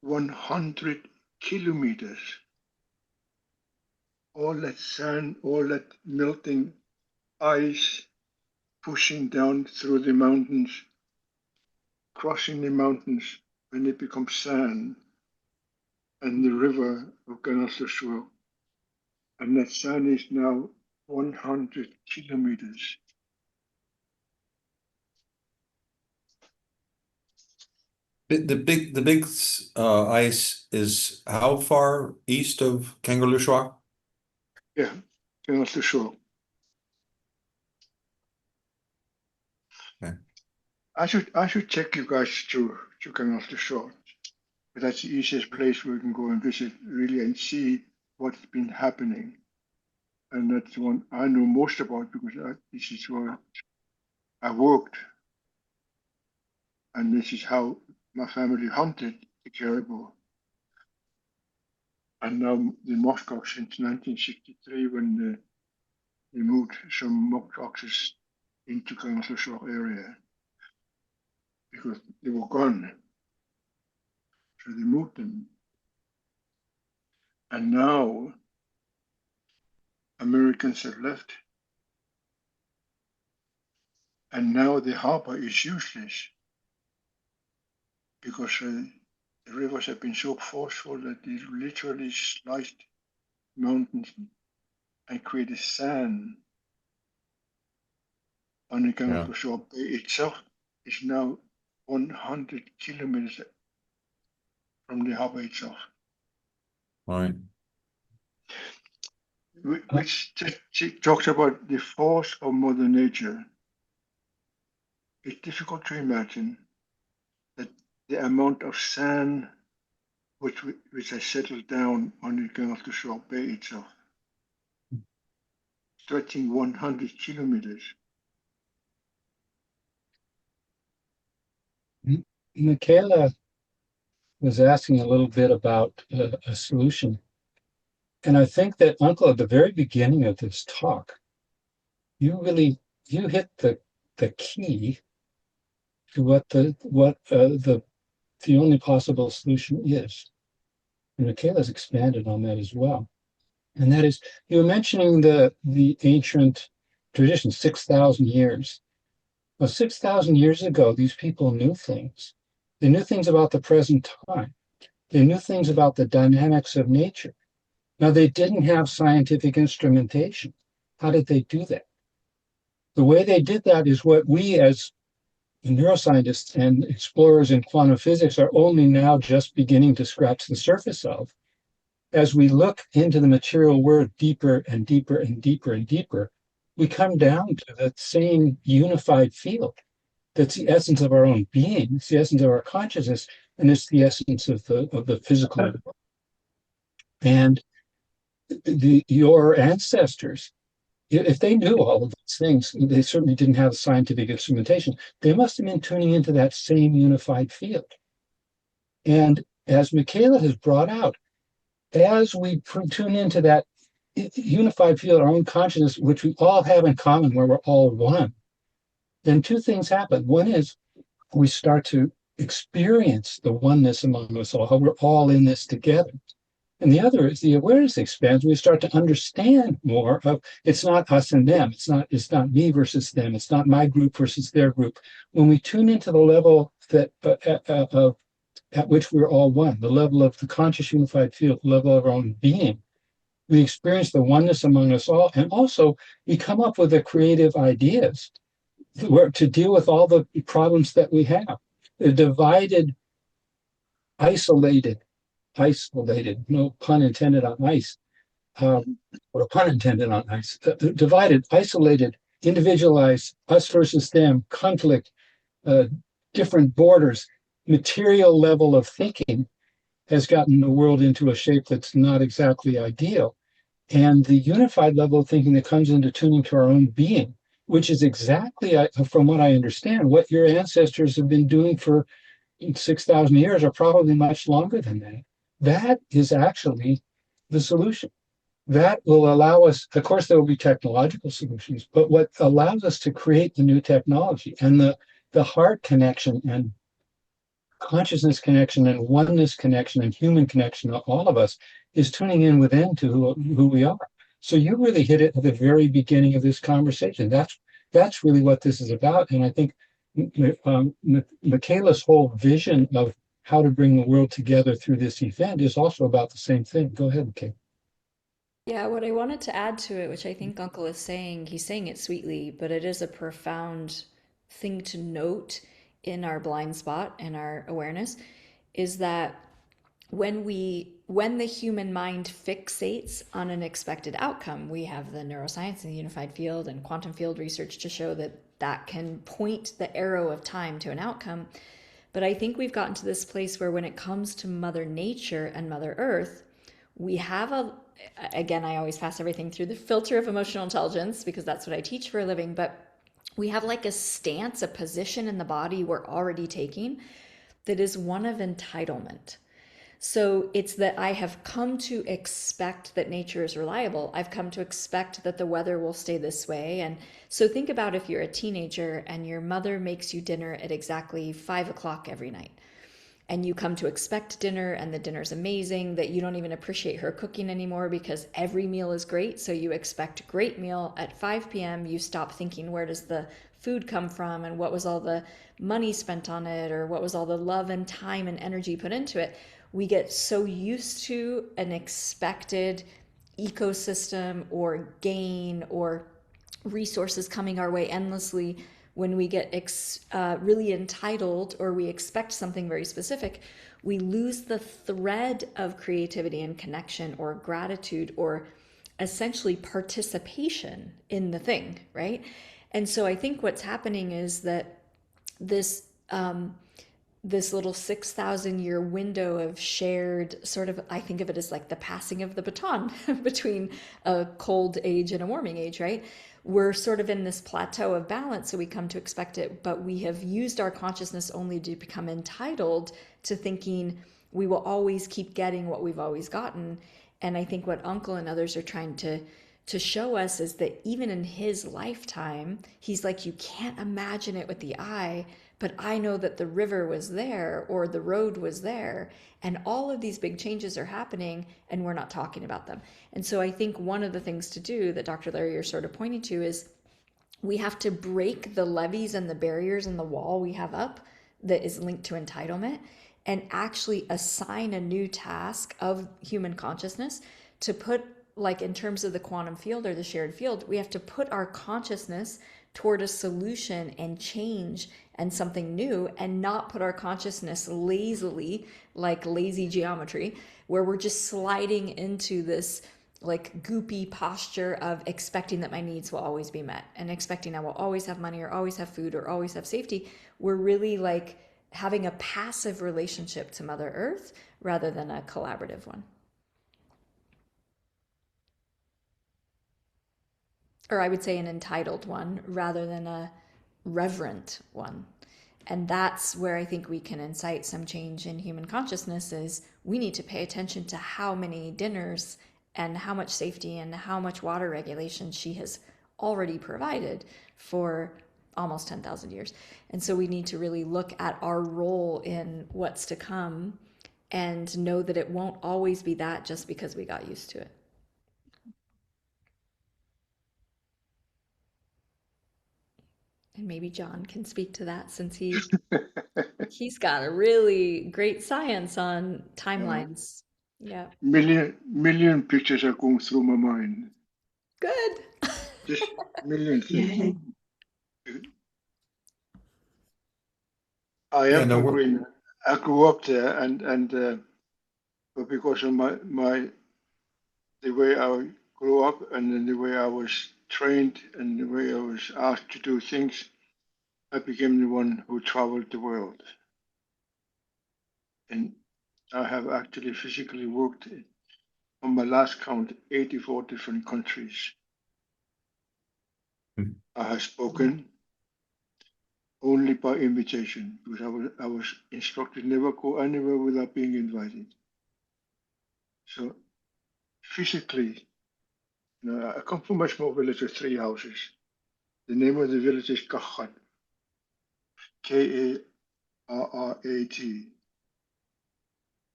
100 kilometers. All that sand, all that melting ice pushing down through the mountains, crossing the mountains when it becomes sand, and the river of Angakkorsuaq. And that sand is now 100 kilometers. The big ice is how far east of Angakkorsuaq? Yeah, Angakkorsuaq. Okay. I should take you guys to Angakkorsuaq. But that's the easiest place where we can go and visit really and see what's been happening. And that's the one I know most about because this is where I worked. And this is how my family hunted the caribou. And now the muskox since 1963 when they moved some muskoxes into Angakkorsuaq area because they were gone. So they moved them. And now Americans have left. And now the harbor is useless because the rivers have been so forceful that they literally sliced mountains and created sand on the Angakkorsuaq Bay itself is now 100 kilometers from the harbor itself. Right. Which talks about the force of Mother Nature. It's difficult to imagine that the amount of sand which has settled down on the Angakkorsuaq Bay itself, stretching 100 kilometers. Mickaela was asking a little bit about a solution. And I think that, Uncle, at the very beginning of this talk, you hit the key to what the only possible solution is. And Mickaela's expanded on that as well. And that is, you were mentioning the ancient tradition, 6,000 years. Well, 6,000 years ago, these people knew things. They knew things about the present time. They knew things about the dynamics of nature. Now, they didn't have scientific instrumentation. How did they do that? The way they did that is what we as neuroscientists and explorers in quantum physics are only now just beginning to scratch the surface of. As we look into the material world deeper and deeper and deeper and deeper, we come down to that same unified field. That's the essence of our own being. It's the essence of our consciousness, and it's the essence of the physical world. And your ancestors, if they knew all of these things, they certainly didn't have scientific instrumentation. They must have been tuning into that same unified field. And as Mickaela has brought out, as we tune into that unified field, our own consciousness, which we all have in common, where we're all one, then two things happen. One is we start to experience the oneness among us all, how we're all in this together. And the other is the awareness expands. We start to understand more of it's not us and them. It's not me versus them. It's not my group versus their group. When we tune into the level that at which we're all one, the level of the conscious unified field, the level of our own being, we experience the oneness among us all, and also we come up with the creative ideas to deal with all the problems that we have. The divided, isolated, no pun intended on ice, or a pun intended on ice, divided, isolated, individualized, us versus them, conflict, different borders, material level of thinking has gotten the world into a shape that's not exactly ideal. And the unified level of thinking that comes into tuning to our own being, which is exactly, from what I understand, what your ancestors have been doing for 6,000 years, or probably much longer than that. That is actually the solution. That will allow us, of course, there will be technological solutions, but what allows us to create the new technology and the heart connection and consciousness connection and oneness connection and human connection, all of us, is tuning in within to who we are. So you really hit it at the very beginning of this conversation. That's really what this is about. And I think Mickaela's whole vision of how to bring the world together through this event is also about the same thing. Go ahead, Mickaela. Yeah, what I wanted to add to it, which I think Uncle is saying, he's saying it sweetly, but it is a profound thing to note in our blind spot and our awareness, is that when the human mind fixates on an expected outcome, we have the neuroscience and the unified field and quantum field research to show that that can point the arrow of time to an outcome. But I think we've gotten to this place where when it comes to Mother Nature and Mother Earth, we have again, I always pass everything through the filter of emotional intelligence because that's what I teach for a living, but we have like a stance, a position in the body we're already taking that is one of entitlement. So it's that I have come to expect that nature is reliable. I've come to expect that the weather will stay this way. And so think about if you're a teenager and your mother makes you dinner at exactly 5 o'clock every night. And you come to expect dinner and the dinner's amazing, that you don't even appreciate her cooking anymore because every meal is great. So you expect great meal at 5 p.m. You stop thinking, where does the food come from and what was all the money spent on it or what was all the love and time and energy put into it. We get so used to an expected ecosystem or gain or resources coming our way endlessly. when we get really entitled or we expect something very specific, we lose the thread of creativity and connection or gratitude or essentially participation in the thing, right? And so I think what's happening is that this this little 6,000 year window of shared sort of, I think of it as like the passing of the baton between a cold age and a warming age, right? We're sort of in this plateau of balance, so we come to expect it, but we have used our consciousness only to become entitled to thinking we will always keep getting what we've always gotten. And I think what Uncle and others are trying to show us is that even in his lifetime, he's like, you can't imagine it with the eye, but I know that the river was there or the road was there. And all of these big changes are happening and we're not talking about them. And so I think one of the things to do that Dr. Larry, you're sort of pointing to is we have to break the levees and the barriers and the wall we have up that is linked to entitlement and actually assign a new task of human consciousness to put, like in terms of the quantum field or the shared field, we have to put our consciousness toward a solution and change and something new, and not put our consciousness lazily, like lazy geometry, where we're just sliding into this like goopy posture of expecting that my needs will always be met and expecting I will always have money or always have food or always have safety. We're really like having a passive relationship to Mother Earth rather than a collaborative one. Or I would say an entitled one rather than a reverent one. And that's where I think we can incite some change in human consciousness is we need to pay attention to how many dinners and how much safety and how much water regulation she has already provided for almost 10,000 years. And so we need to really look at our role in what's to come and know that it won't always be that just because we got used to it. And maybe John can speak to that since he's got a really great science on timelines. Yeah. Million pictures are going through my mind. Good. Just million things. I am from Greenland. I grew up there, but because of the way I grew up and then the way I was trained and the way I was asked to do things, I became the one who traveled the world. And I have actually physically worked on my last count, 84 different countries. I have spoken only by invitation because I was instructed never go anywhere without being invited. So physically, I come from a small village of 3 houses. The name of the village is Angaangaq, Karrat,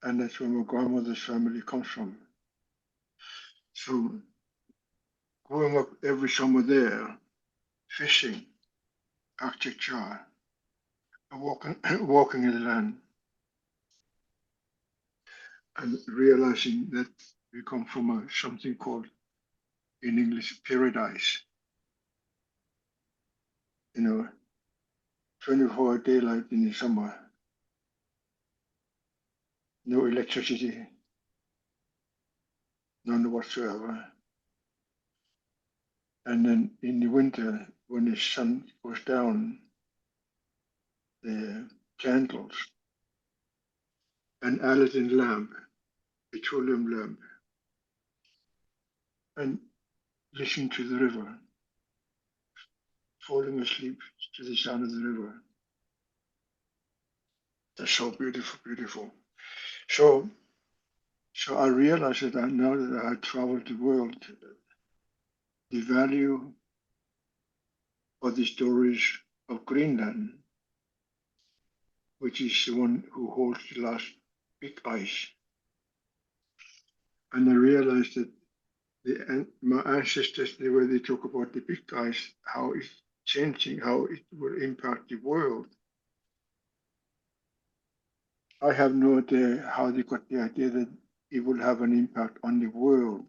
and that's where my grandmother's family comes from. So growing up every summer there, fishing, architecture, walking in the land, and realizing that we come from something called, in English, paradise. 24-hour daylight in the summer, no electricity, none whatsoever. And then in the winter, when the sun goes down, the candles, an Aladdin lamp, petroleum lamp, and listen to the river, falling asleep to the sound of the river. That's so beautiful, beautiful. So I realized that now that I had traveled the world, the value of the stories of Greenland, which is the one who holds the last big ice. And I realized that my ancestors, the way they talk about the big ice, how it's changing, how it will impact the world. I have no idea how they got the idea that it will have an impact on the world,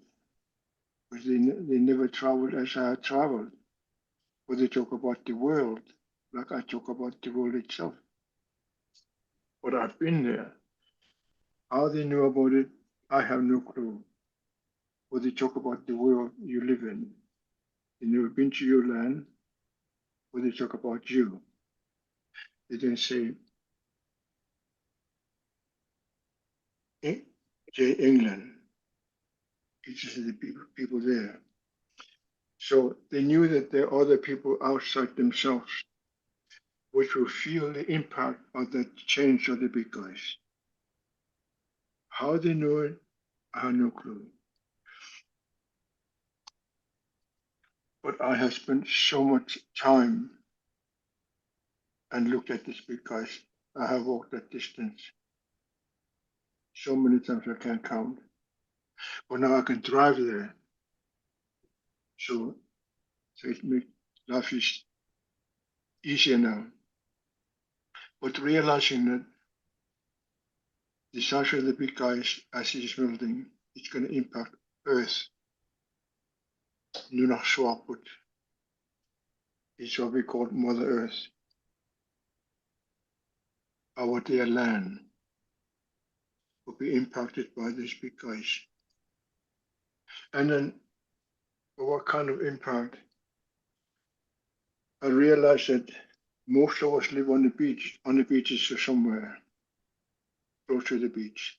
because they never traveled as I had traveled, but they talk about the world. like I talk about the world itself. But I've been there. How they know about it, I have no clue. But they talk about the world you live in. They never been to your land, but they talk about you. They then say, England. It's just the people there. So they knew that there are other people outside themselves which will feel the impact of that change of the big guys. How they know it, I have no clue. But I have spent so much time and looked at these big guys. I have walked that distance so many times I can't count. But now I can drive there. So it makes life is easier now. But realizing that the size of the big guys as it is building, it's going to impact Earth. Nunaswaput is what we call Mother Earth, our dear land, will be impacted by these big guys. And then what kind of impact? I realized that most of us live on the beaches or somewhere close to the beach.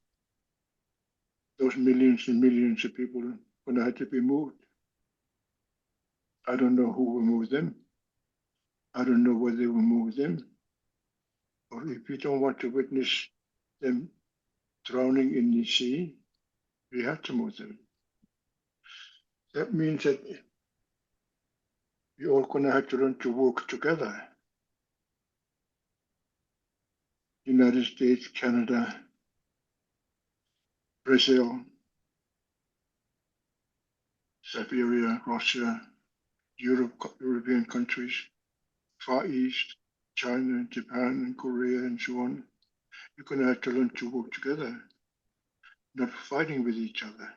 Those millions and millions of people are going to have to be moved. I don't know who will move them. I don't know whether they will move them. Or if you don't want to witness them drowning in the sea, we have to move them. That means that we're all going to have to learn to work together. United States, Canada, Brazil, Siberia, Russia, European countries, Far East, China, Japan, and Korea, and so on. You're going to have to learn to work together, not fighting with each other.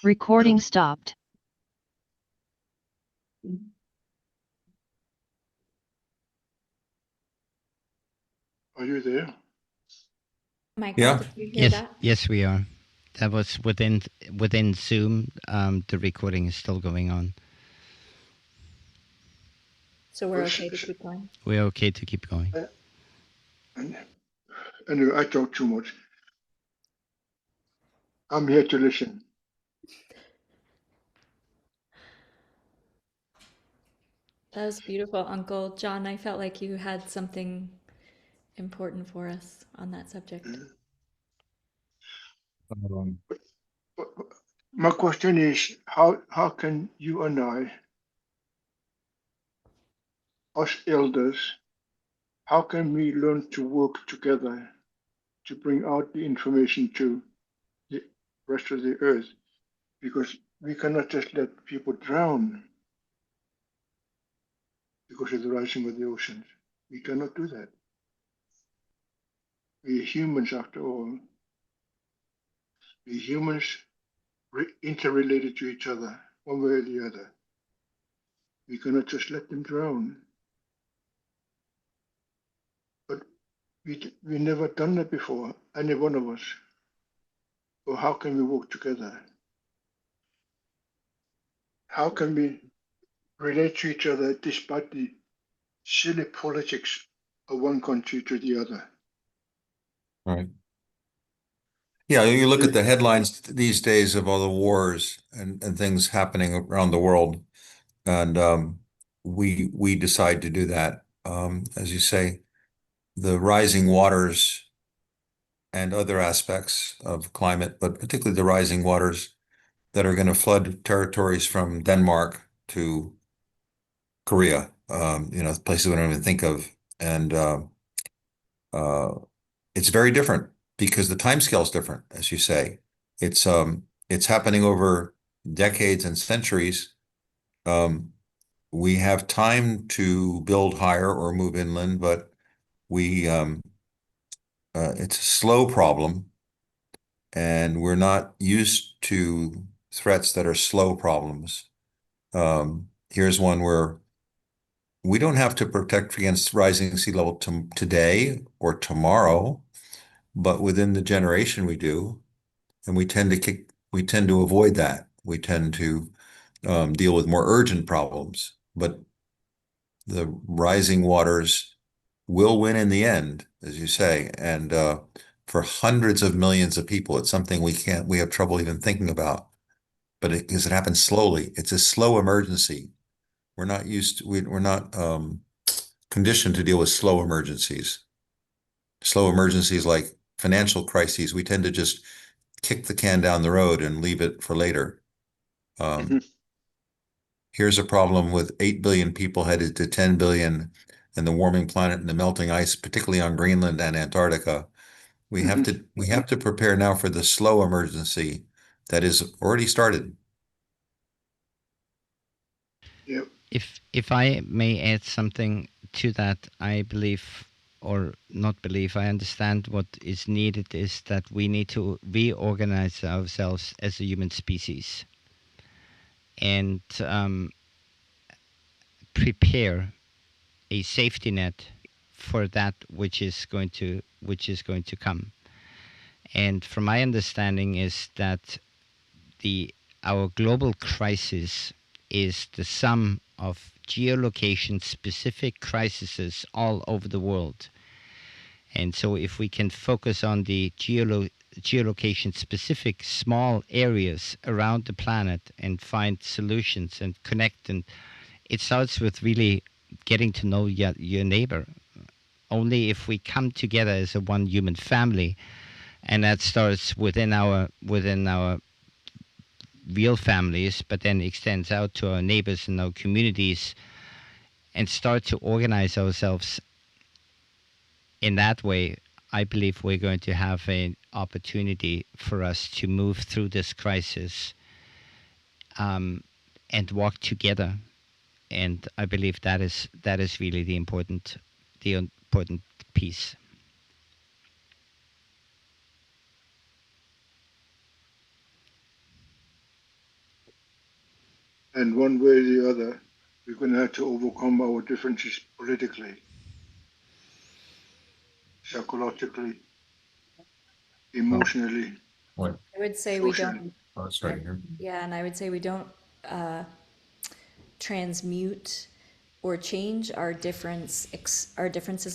Recording stopped. Are you there? Michael, Yeah. did you hear that? Yes, we are. That was within Zoom. The recording is still going on. So we're okay to keep going? We're okay to keep going. Anyway, I talk too much. I'm here to listen. That was beautiful, Uncle John. I felt like you had something important for us on that subject. My question is, how can you and I, us elders, how can we learn to work together to bring out the information to the rest of the earth? Because we cannot just let people drown because of the rising of the oceans. We cannot do that. We are humans after all. We humans interrelated to each other, one way or the other. We cannot just let them drown. But we never done that before, any one of us. So how can we work together? How can we relate to each other despite the silly politics of one country to the other? Right. Yeah, you look at the headlines these days of all the wars and things happening around the world, and we decide to do that. As you say, the rising waters and other aspects of climate, but particularly the rising waters that are going to flood territories from Denmark to Korea, places we don't even think of. And it's very different because the time scale is different, as you say. It's happening over decades and centuries. We have time to build higher or move inland, but it's a slow problem, and we're not used to threats that are slow problems. Here's one where we don't have to protect against rising sea level today or tomorrow, but within the generation we do, and we tend to avoid that. We tend to deal with more urgent problems, but the rising waters will win in the end, as you say. And for hundreds of millions of people, it's something we have trouble even thinking about. But because it happens slowly, it's a slow emergency. We're not conditioned to deal with slow emergencies. Slow emergencies like financial crises, we tend to just kick the can down the road and leave it for later. Here's a problem with 8 billion people headed to 10 billion and the warming planet and the melting ice, particularly on Greenland and Antarctica. We have to prepare now for the slow emergency that is already started. Yep. If I may add something to that, I believe, or not believe, I understand what is needed is that we need to reorganize ourselves as a human species and prepare a safety net for that which is going to come. And from my understanding is that our global crisis is the sum of geolocation specific crises all over the world. And so if we can focus on the geolocation specific small areas around the planet and find solutions and connect, and it starts with really getting to know your neighbor. Only if we come together as a one human family, and that starts within our real families, but then extends out to our neighbors and our communities, and start to organize ourselves in that way, I believe we're going to have an opportunity for us to move through this crisis and walk together. And I believe that is really the important piece. And one way or the other, we're going to have to overcome our differences politically, psychologically, emotionally. What? I would say socially. we don't. Oh, sorry. Yeah, and I would say we don't transmute or change our differences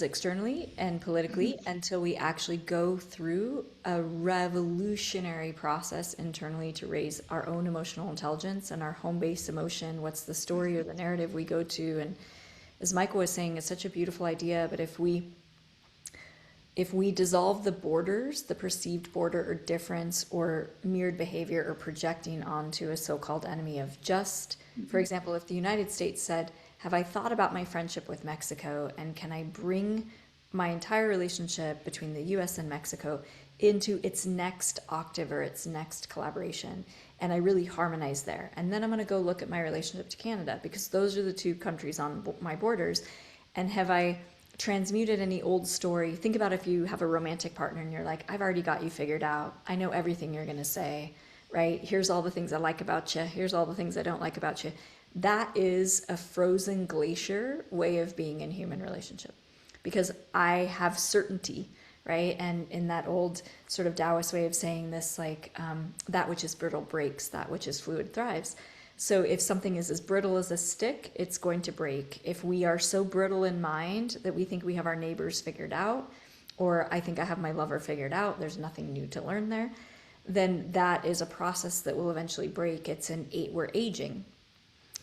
externally and politically until we actually go through a revolutionary process internally to raise our own emotional intelligence and our home-based emotion. What's the story or the narrative we go to? And as Michael was saying, it's such a beautiful idea, but if we dissolve the borders, the perceived border or difference or mirrored behavior or projecting onto a so-called enemy of just, for example, if the United States said, have I thought about my friendship with Mexico, and can I bring my entire relationship between the US and Mexico into its next octave or its next collaboration, and I really harmonize there. And then I'm going to go look at my relationship to Canada, because those are the two countries on my borders. And have I transmuted any old story? Think about if you have a romantic partner and you're like, I've already got you figured out. I know everything you're going to say, right? Here's all the things I like about you. Here's all the things I don't like about you. That is a frozen glacier way of being in human relationship, because I have certainty, right? And in that old sort of Taoist way of saying this, like that which is brittle breaks, that which is fluid thrives. So if something is as brittle as a stick, it's going to break. If we are so brittle in mind that we think we have our neighbors figured out, or I think I have my lover figured out, there's nothing new to learn there, then that is a process that will eventually break. We're aging,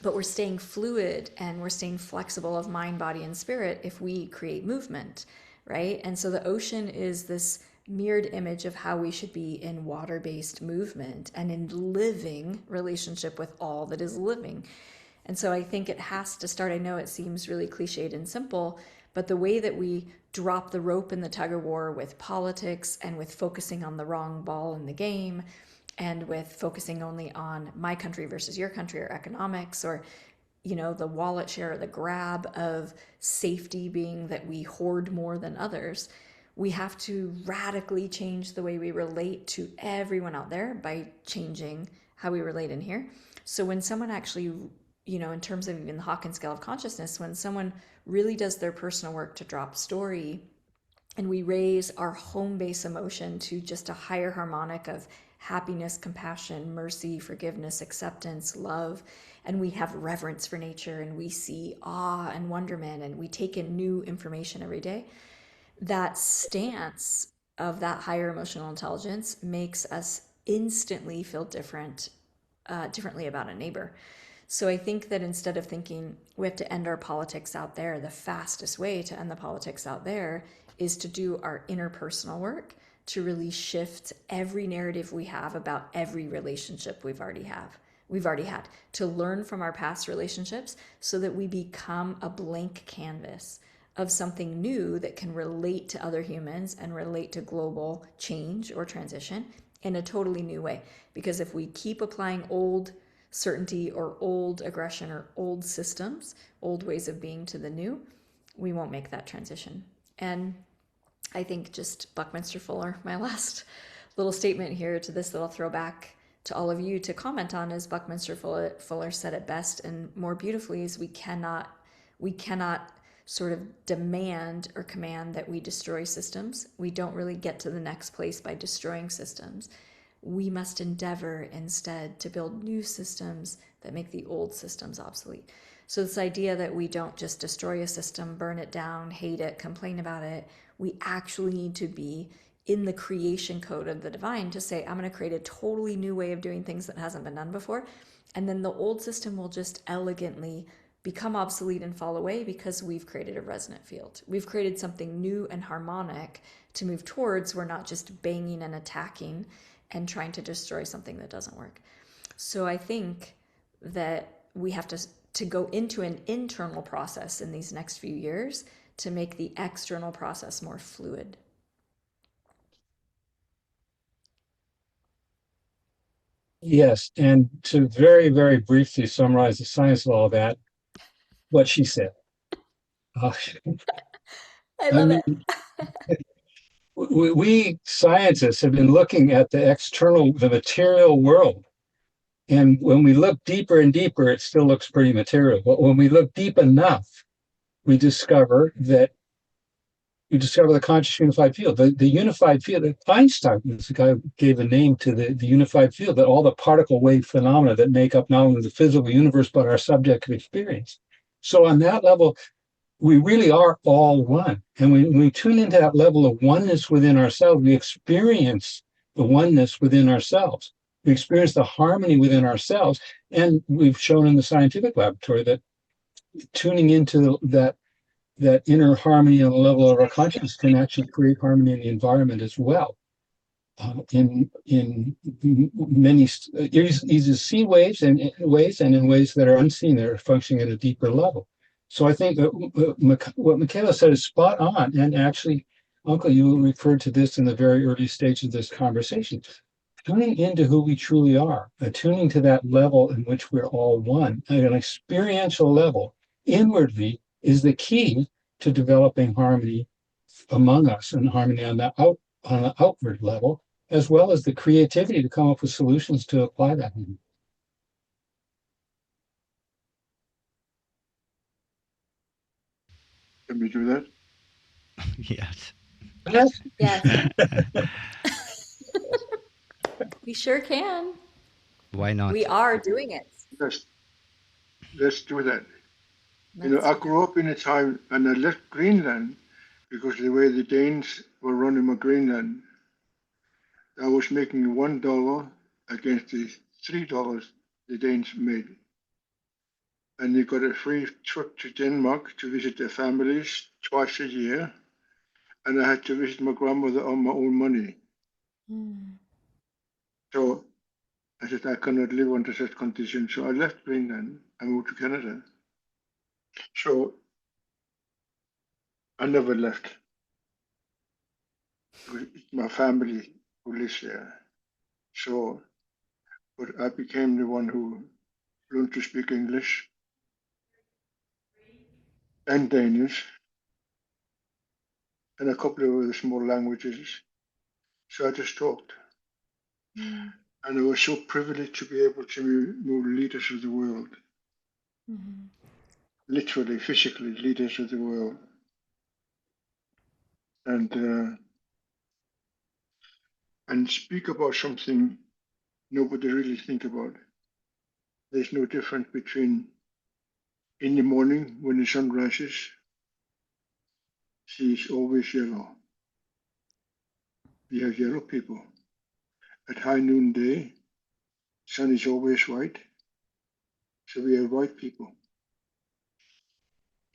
but we're staying fluid and we're staying flexible of mind, body, and spirit if we create movement, right? And so the ocean is this mirrored image of how we should be in water-based movement and in living relationship with all that is living. And so I think it has to start. I know it seems really cliched and simple, but the way that we drop the rope in the tug of war with politics and with focusing on the wrong ball in the game, and with focusing only on my country versus your country, or economics, or the wallet share, or the grab of safety being that we hoard more than others, we have to radically change the way we relate to everyone out there by changing how we relate in here. So when someone actually in terms of even the Hawkins scale of consciousness, when someone really does their personal work to drop story, and we raise our home base emotion to just a higher harmonic of happiness, compassion, mercy, forgiveness, acceptance, love, and we have reverence for nature, and we see awe and wonderment, and we take in new information every day, that stance of that higher emotional intelligence makes us instantly feel differently about a neighbor. So I think that instead of thinking we have to end our politics out there, the fastest way to end the politics out there is to do our interpersonal work, to really shift every narrative we have about every relationship we've already had, to learn from our past relationships so that we become a blank canvas of something new that can relate to other humans and relate to global change or transition in a totally new way. Because if we keep applying old certainty or old aggression or old systems, old ways of being to the new, we won't make that transition. And I think just Buckminster Fuller, my last little statement here to this that I'll throw back to all of you to comment on, is Buckminster Fuller said it best and more beautifully, is we cannot sort of demand or command that we destroy systems. We don't really get to the next place by destroying systems. We must endeavor instead to build new systems that make the old systems obsolete. So this idea that we don't just destroy a system, burn it down, hate it, complain about it, we actually need to be in the creation code of the divine to say, I'm going to create a totally new way of doing things that hasn't been done before. And then the old system will just elegantly become obsolete and fall away because we've created a resonant field. We've created something new and harmonic to move towards. We're not just banging and attacking and trying to destroy something that doesn't work. So I think that we have to go into an internal process in these next few years to make the external process more fluid. Yes, and to very, very briefly summarize the science of all that, what she said. I love it. We scientists have been looking at the material world. And when we look deeper and deeper, it still looks pretty material. But when we look deep enough, we discover the conscious unified field. The unified field, that Einstein was the guy who gave a name to the unified field, that all the particle wave phenomena that make up not only the physical universe, but our subjective experience. So on that level, we really are all one. And when we tune into that level of oneness within ourselves, we experience the oneness within ourselves. We experience the harmony within ourselves. And we've shown in the scientific laboratory that tuning into that inner harmony on the level of our consciousness can actually create harmony in the environment as well. In many easy to see ways and in ways that are unseen, that are functioning at a deeper level. So I think that what Mickaela said is spot on. And actually, Uncle, you referred to this in the very early stage of this conversation. Tuning into who we truly are, attuning to that level in which we're all one, at an experiential level, inwardly, is the key to developing harmony among us, and harmony on the outward level, as well as the creativity to come up with solutions to apply that. Can we do that? Yes. Yes. We sure can. Why not? We are doing it. Let's do that. I grew up in a time, and I left Greenland because the way the Danes were running my Greenland, I was making $1 against the $3 the Danes made. And they got a free trip to Denmark to visit their families twice a year. And I had to visit my grandmother on my own money. So I said, I cannot live under such conditions. So I left Greenland. I moved to Canada. So I never left. It's my family who lives there. So, but I became the one who learned to speak English and Danish and a couple of other small languages. So I just talked. And I was so privileged to be able to move leaders of the world. literally, physically, leaders of the world. And speak about something nobody really think about. There's no difference between in the morning when the sun rises, sea is always yellow. We have yellow people. At high noonday, sun is always white, so we have white people.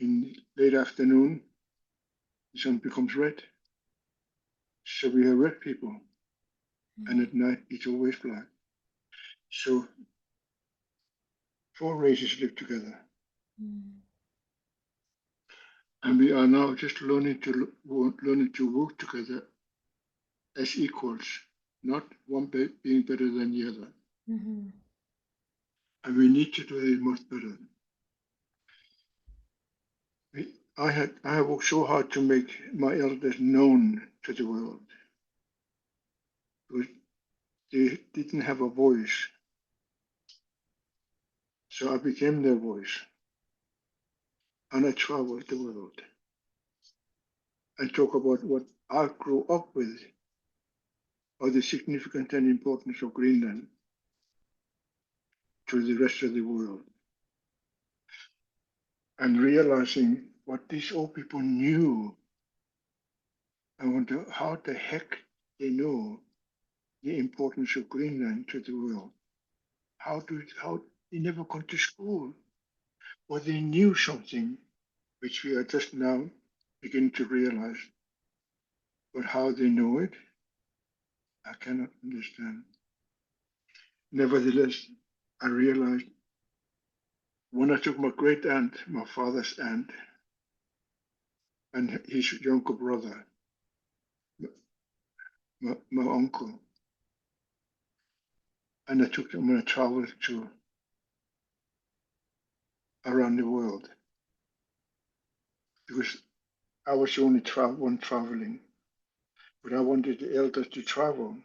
In late afternoon, the sun becomes red, so we have red people. And at night, it's always black. So 4 races live together. And we are now just learning to work together as equals, not one being better than the other. And we need to do it much better. I have worked so hard to make my elders known to the world, because they didn't have a voice. So I became their voice, and I traveled the world and talk about what I grew up with, or the significance and importance of Greenland to the rest of the world, and realizing what these old people knew. I wonder how the heck they know the importance of Greenland to the world. How they never gone to school, or they knew something which we are just now beginning to realize. But how they know it, I cannot understand. Nevertheless, I realized when I took my great aunt, my father's aunt, and his younger brother, my uncle, and I took them on a travel to around the world, because I was the only one traveling, but I wanted the elders to travel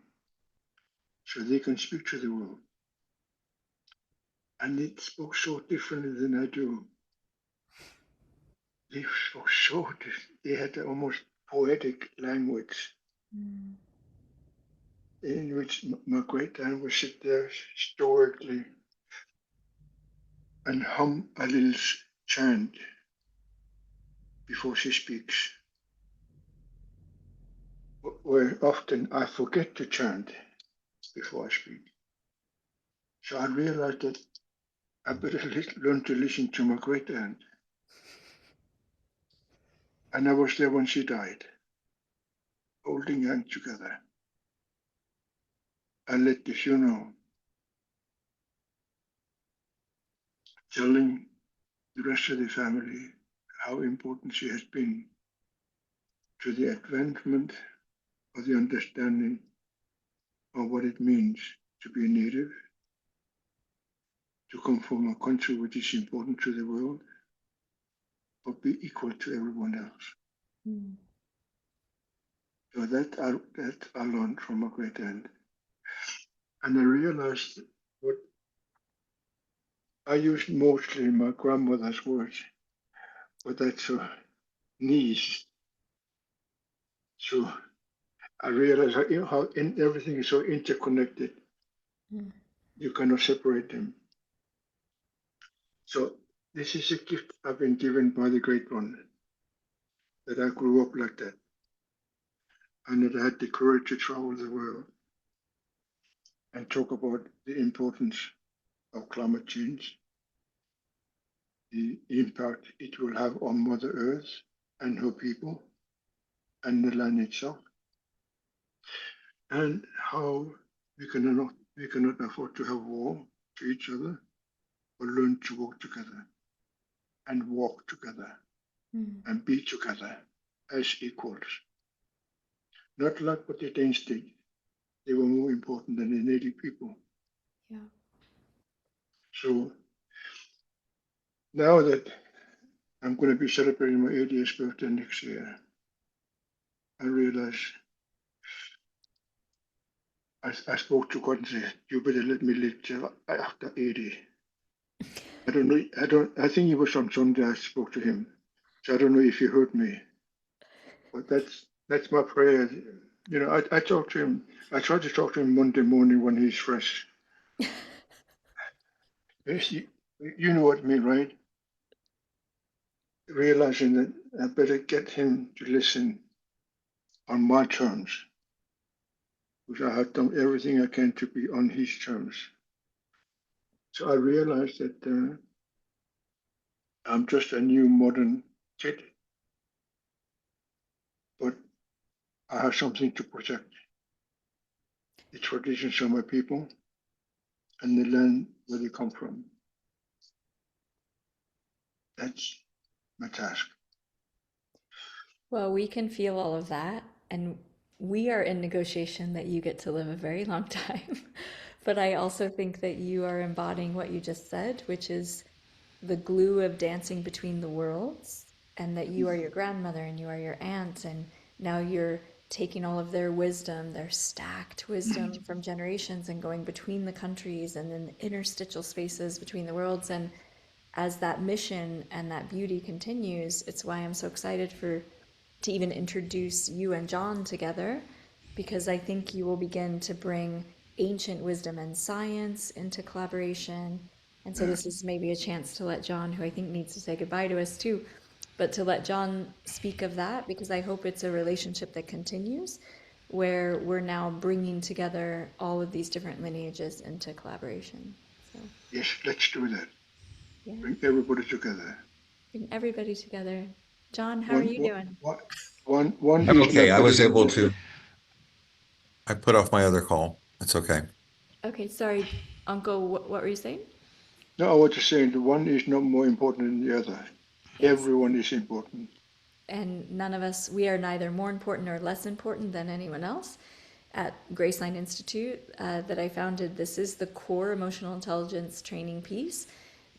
so they can speak to the world. And they spoke so differently than I do. They spoke so different. They had almost poetic language in which my great aunt would sit there stoically and hum a little chant before she speaks, where often I forget to chant before I speak. So I realized that I better learn to listen to my great aunt. And I was there when she died, holding hands together. I led the funeral, telling the rest of the family how important she has been to the advancement of the understanding of what it means to be a native, to come from a country which is important to the world, but be equal to everyone else. So that I learned from a great aunt. And I realized what I used mostly my grandmother's words, but that's her niece. So I realized how everything is so interconnected. You cannot separate them. So this is a gift I've been given by the Great One, that I grew up like that, and that I had the courage to travel the world and talk about the importance of climate change, the impact it will have on Mother Earth and her people and the land itself, and how we cannot afford to have war to each other, but learn to work together and walk together and be together as equals. Not like what the Danes did. They were more important than the native people. Yeah. So now that I'm going to be celebrating my 80th birthday next year, I realize I spoke to God and said, you better let me live till after 80. I don't know. I think it was on Sunday I spoke to him. So I don't know if he heard me. But that's my prayer. You know, I talk to him. I try to talk to him Monday morning when he's fresh. You know what I mean, right? Realizing that I better get him to listen on my terms, because I have done everything I can to be on his terms. So I realized that I'm just a new modern kid, but I have something to protect. The traditions of my people and the land where they come from. That's my task. Well, we can feel all of that, and we are in negotiation that you get to live a very long time. But I also think that you are embodying what you just said, which is the glue of dancing between the worlds, and that you are your grandmother and you are your aunt, and now you're taking all of their wisdom, their stacked wisdom from generations, and going between the countries and then the interstitial spaces between the worlds. And as that mission and that beauty continues, it's why I'm so excited to even introduce you and John together, because I think you will begin to bring ancient wisdom and science into collaboration. And so this is maybe a chance to let John, who I think needs to say goodbye to us too, but to let John speak of that, because I hope it's a relationship that continues, where we're now bringing together all of these different lineages into collaboration. So Yes, let's do that. yeah, Bring everybody together. bring everybody together. John, how are One, you doing? one I'm is okay. not I better was than able the other. to, I put off my other call. It's okay. Okay, sorry, Uncle, what were you saying? No, I was just saying the one is not more important than the other. Yes. Everyone is important. And none of us, we are neither more important or less important than anyone else. At Graceline Institute, that I founded, this is the core emotional intelligence training piece.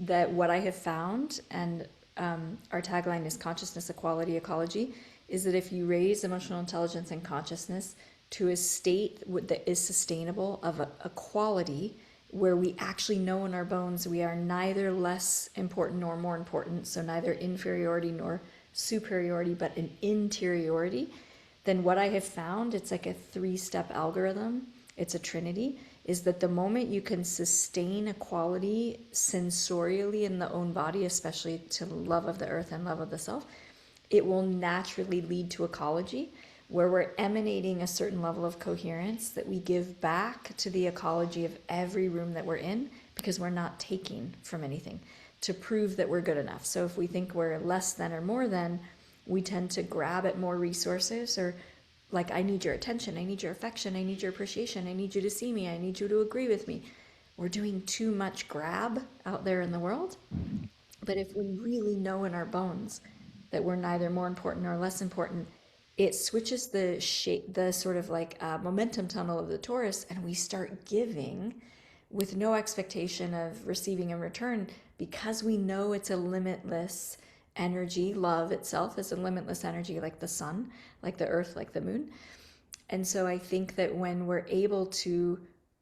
That what I have found, and our tagline is consciousness, equality, ecology, is that if you raise emotional intelligence and consciousness to a state that is sustainable of a quality where we actually know in our bones we are neither less important nor more important, so neither inferiority nor superiority, but an interiority, then what I have found, it's like a 3-step algorithm, it's a trinity, is that the moment you can sustain a quality sensorially in the own body, especially to love of the earth and love of the self, it will naturally lead to ecology, where we're emanating a certain level of coherence that we give back to the ecology of every room that we're in, because we're not taking from anything to prove that we're good enough. So if we think we're less than or more than, we tend to grab at more resources, or like, I need your attention, I need your affection, I need your appreciation, I need you to see me, I need you to agree with me. We're doing too much grab out there in the world. But if we really know in our bones that we're neither more important nor less important, it switches the shape, the sort of like momentum tunnel of the torus, and we start giving with no expectation of receiving in return, because we know it's a limitless energy. Love itself is a limitless energy, like the sun, like the earth, like the moon. And so I think that when we're able to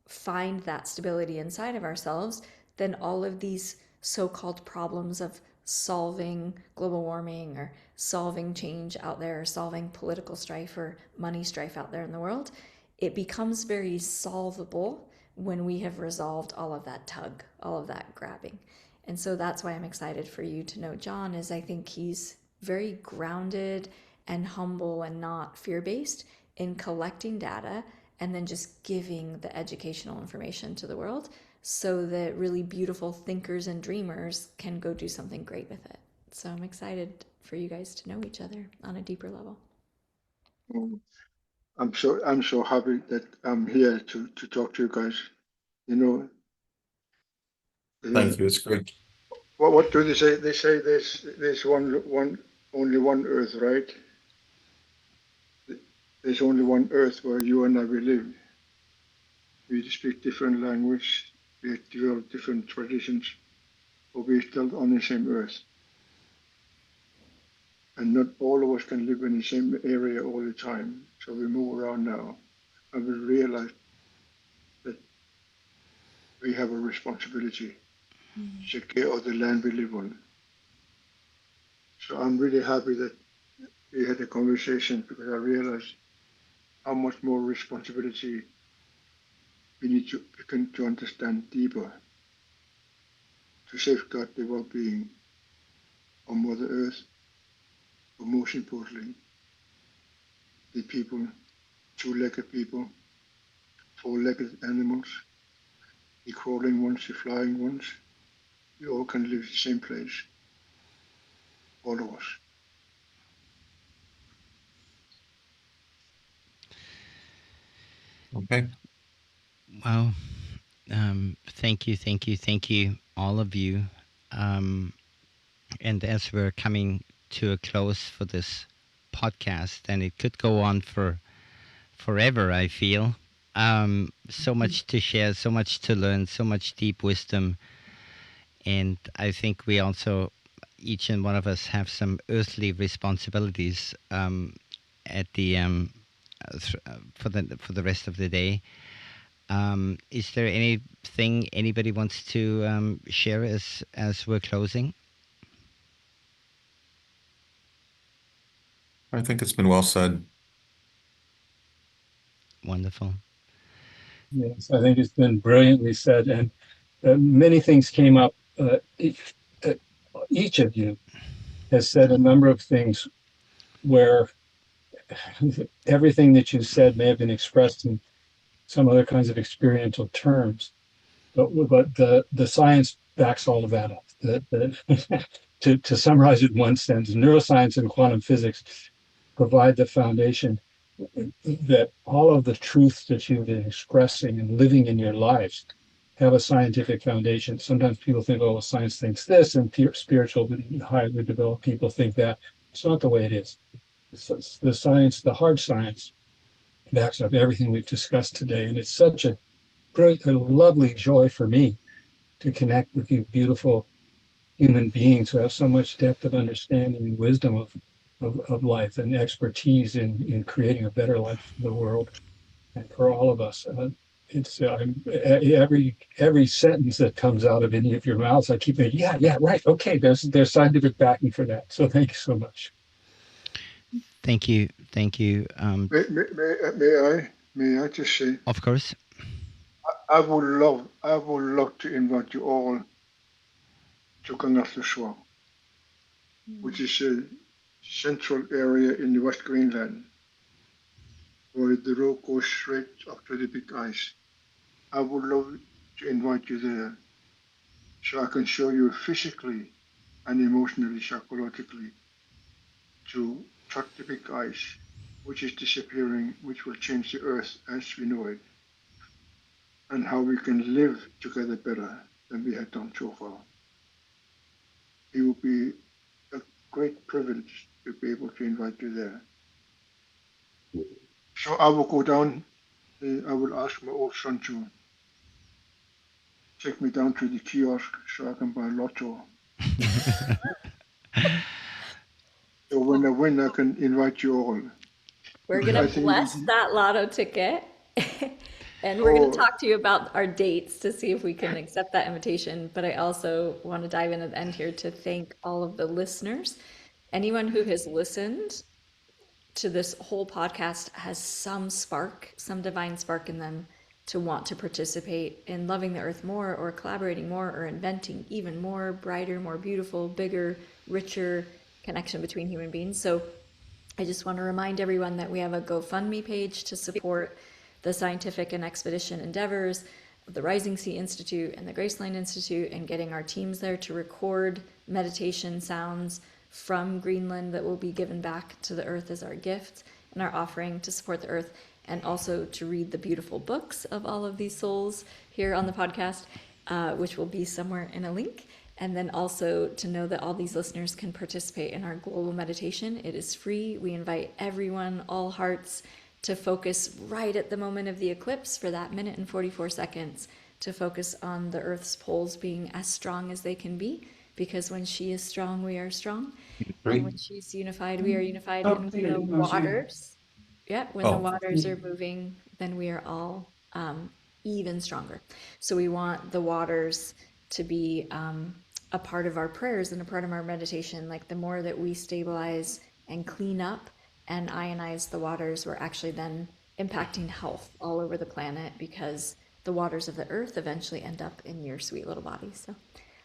find that stability inside of ourselves, then all of these so-called problems of solving global warming or solving change out there or solving political strife or money strife out there in the world, it becomes very solvable when we have resolved all of that tug, all of that grabbing. And so that's why I'm excited for you to know John, is I think he's very grounded and humble and not fear-based in collecting data and then just giving the educational information to the world, so that really beautiful thinkers and dreamers can go do something great with it. So I'm excited for you guys to know each other on a deeper level. Mm. I'm so happy that I'm here to talk to you guys. You know, Thank you. It's great. what do they say? They say there's only one Earth, right? There's only one Earth where you and I will live. We speak different language, we develop different traditions, but we're still on the same Earth. And not all of us can live in the same area all the time. So we move around now, and we realize that we have a responsibility take care of the land we live on. So I'm really happy that we had a conversation, because I realized how much more responsibility we need to begin to understand deeper to safeguard the well-being of Mother Earth, but most importantly, the people, two-legged people, four-legged animals, the crawling ones, the flying ones. We all can live in the same place, all of us. Okay. Wow. Thank you, all of you. And as we're coming to a close for this podcast, and it could go on for forever, I feel. So much to share, so much to learn, so much deep wisdom. And I think we also, each and one of us, have some earthly responsibilities at the for the rest of the day. Is there anything anybody wants to share as we're closing? I think it's been well said. Wonderful. Yes, I think it's been brilliantly said, and many things came up. Each of you has said a number of things where everything that you said may have been expressed in some other kinds of experiential terms, but the science backs all of that up. To summarize it in one sentence, neuroscience and quantum physics provide the foundation that all of the truths that you've been expressing and living in your lives have a scientific foundation. Sometimes people think, oh, well, science thinks this, and spiritual, highly developed people think that. It's not the way it is. It's the science, the hard science, backs up everything we've discussed today. And it's such a great, a lovely joy for me to connect with you beautiful human beings who have so much depth of understanding and wisdom of life and expertise in creating a better life for the world and for all of us. It's every sentence that comes out of any of your mouths, I keep thinking, yeah, right, okay. There's scientific backing for that. So thank you so much. Thank you. May I just say? Of course. I would love to invite you all to Angakkorsuaq, which is a central area in the West Greenland, where the road goes straight up to the big ice. I would love to invite you there, so I can show you physically and emotionally, psychologically, to touch the big ice, which is disappearing, which will change the Earth as we know it, and how we can live together better than we have done so far. It would be a great privilege to be able to invite you there. So I will go down, I will ask my old son to take me down to the kiosk so I can buy lotto. So when I win, I can invite you all. We're going to bless that lotto ticket. And we're going to talk to you about our dates to see if we can accept that invitation. But I also want to dive in at the end here to thank all of the listeners. Anyone who has listened to this whole podcast has some spark, some divine spark in them to want to participate in loving the earth more, or collaborating more, or inventing even more brighter, more beautiful, bigger, richer connection between human beings. So I just want to remind everyone that we have a GoFundMe page to support the scientific and expedition endeavors of the Rising Sea Institute and the Graceland Institute, and getting our teams there to record meditation sounds from Greenland that will be given back to the earth as our gift and our offering to support the earth, and also to read the beautiful books of all of these souls here on the podcast, which will be somewhere in a link. And then also to know that all these listeners can participate in our global meditation. It is free. We invite everyone, all hearts, to focus right at the moment of the eclipse for that minute and 44 seconds, to focus on the Earth's poles being as strong as they can be, because when she is strong, we are strong. And when she's unified, we are unified. And when the waters, when the waters are moving, then we are all even stronger. So we want the waters to be a part of our prayers and a part of our meditation. Like the more that we stabilize and clean up and ionize the waters, we're actually then impacting health all over the planet, because the waters of the earth eventually end up in your sweet little body. So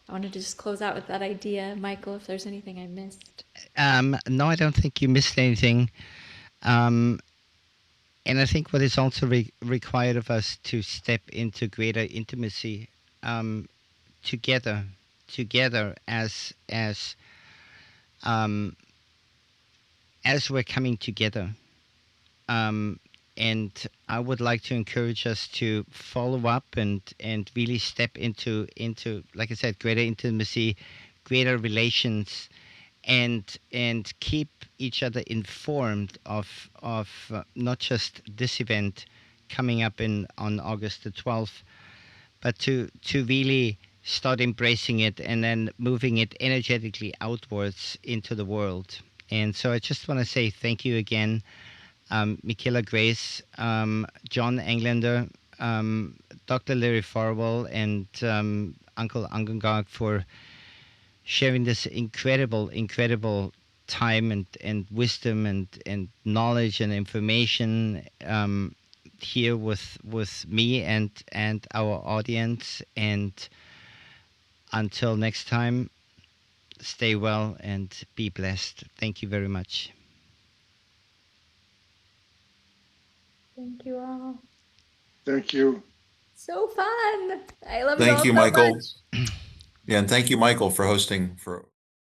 I wanted to just close out with that idea. Michael, if there's anything I missed. No, I don't think you missed anything. And I think what is also required of us to step into greater intimacy together as we're coming together. And I would like to encourage us to follow up and really step into, like I said, greater intimacy, greater relations, and keep each other informed of not just this event coming up on August the 12th, but to really start embracing it and then moving it energetically outwards into the world. And so I just want to say thank you again, Mickaela Grace, John Englander, Dr. Larry Farwell, and Uncle Angaangaq for sharing this incredible time and wisdom and knowledge and information here with me and our audience. And until next time, stay well and be blessed. Thank you very much. Thank you all. Thank you. So fun. I love it Thank all you, so Michael. much. Yeah, and thank you, Michael, for hosting for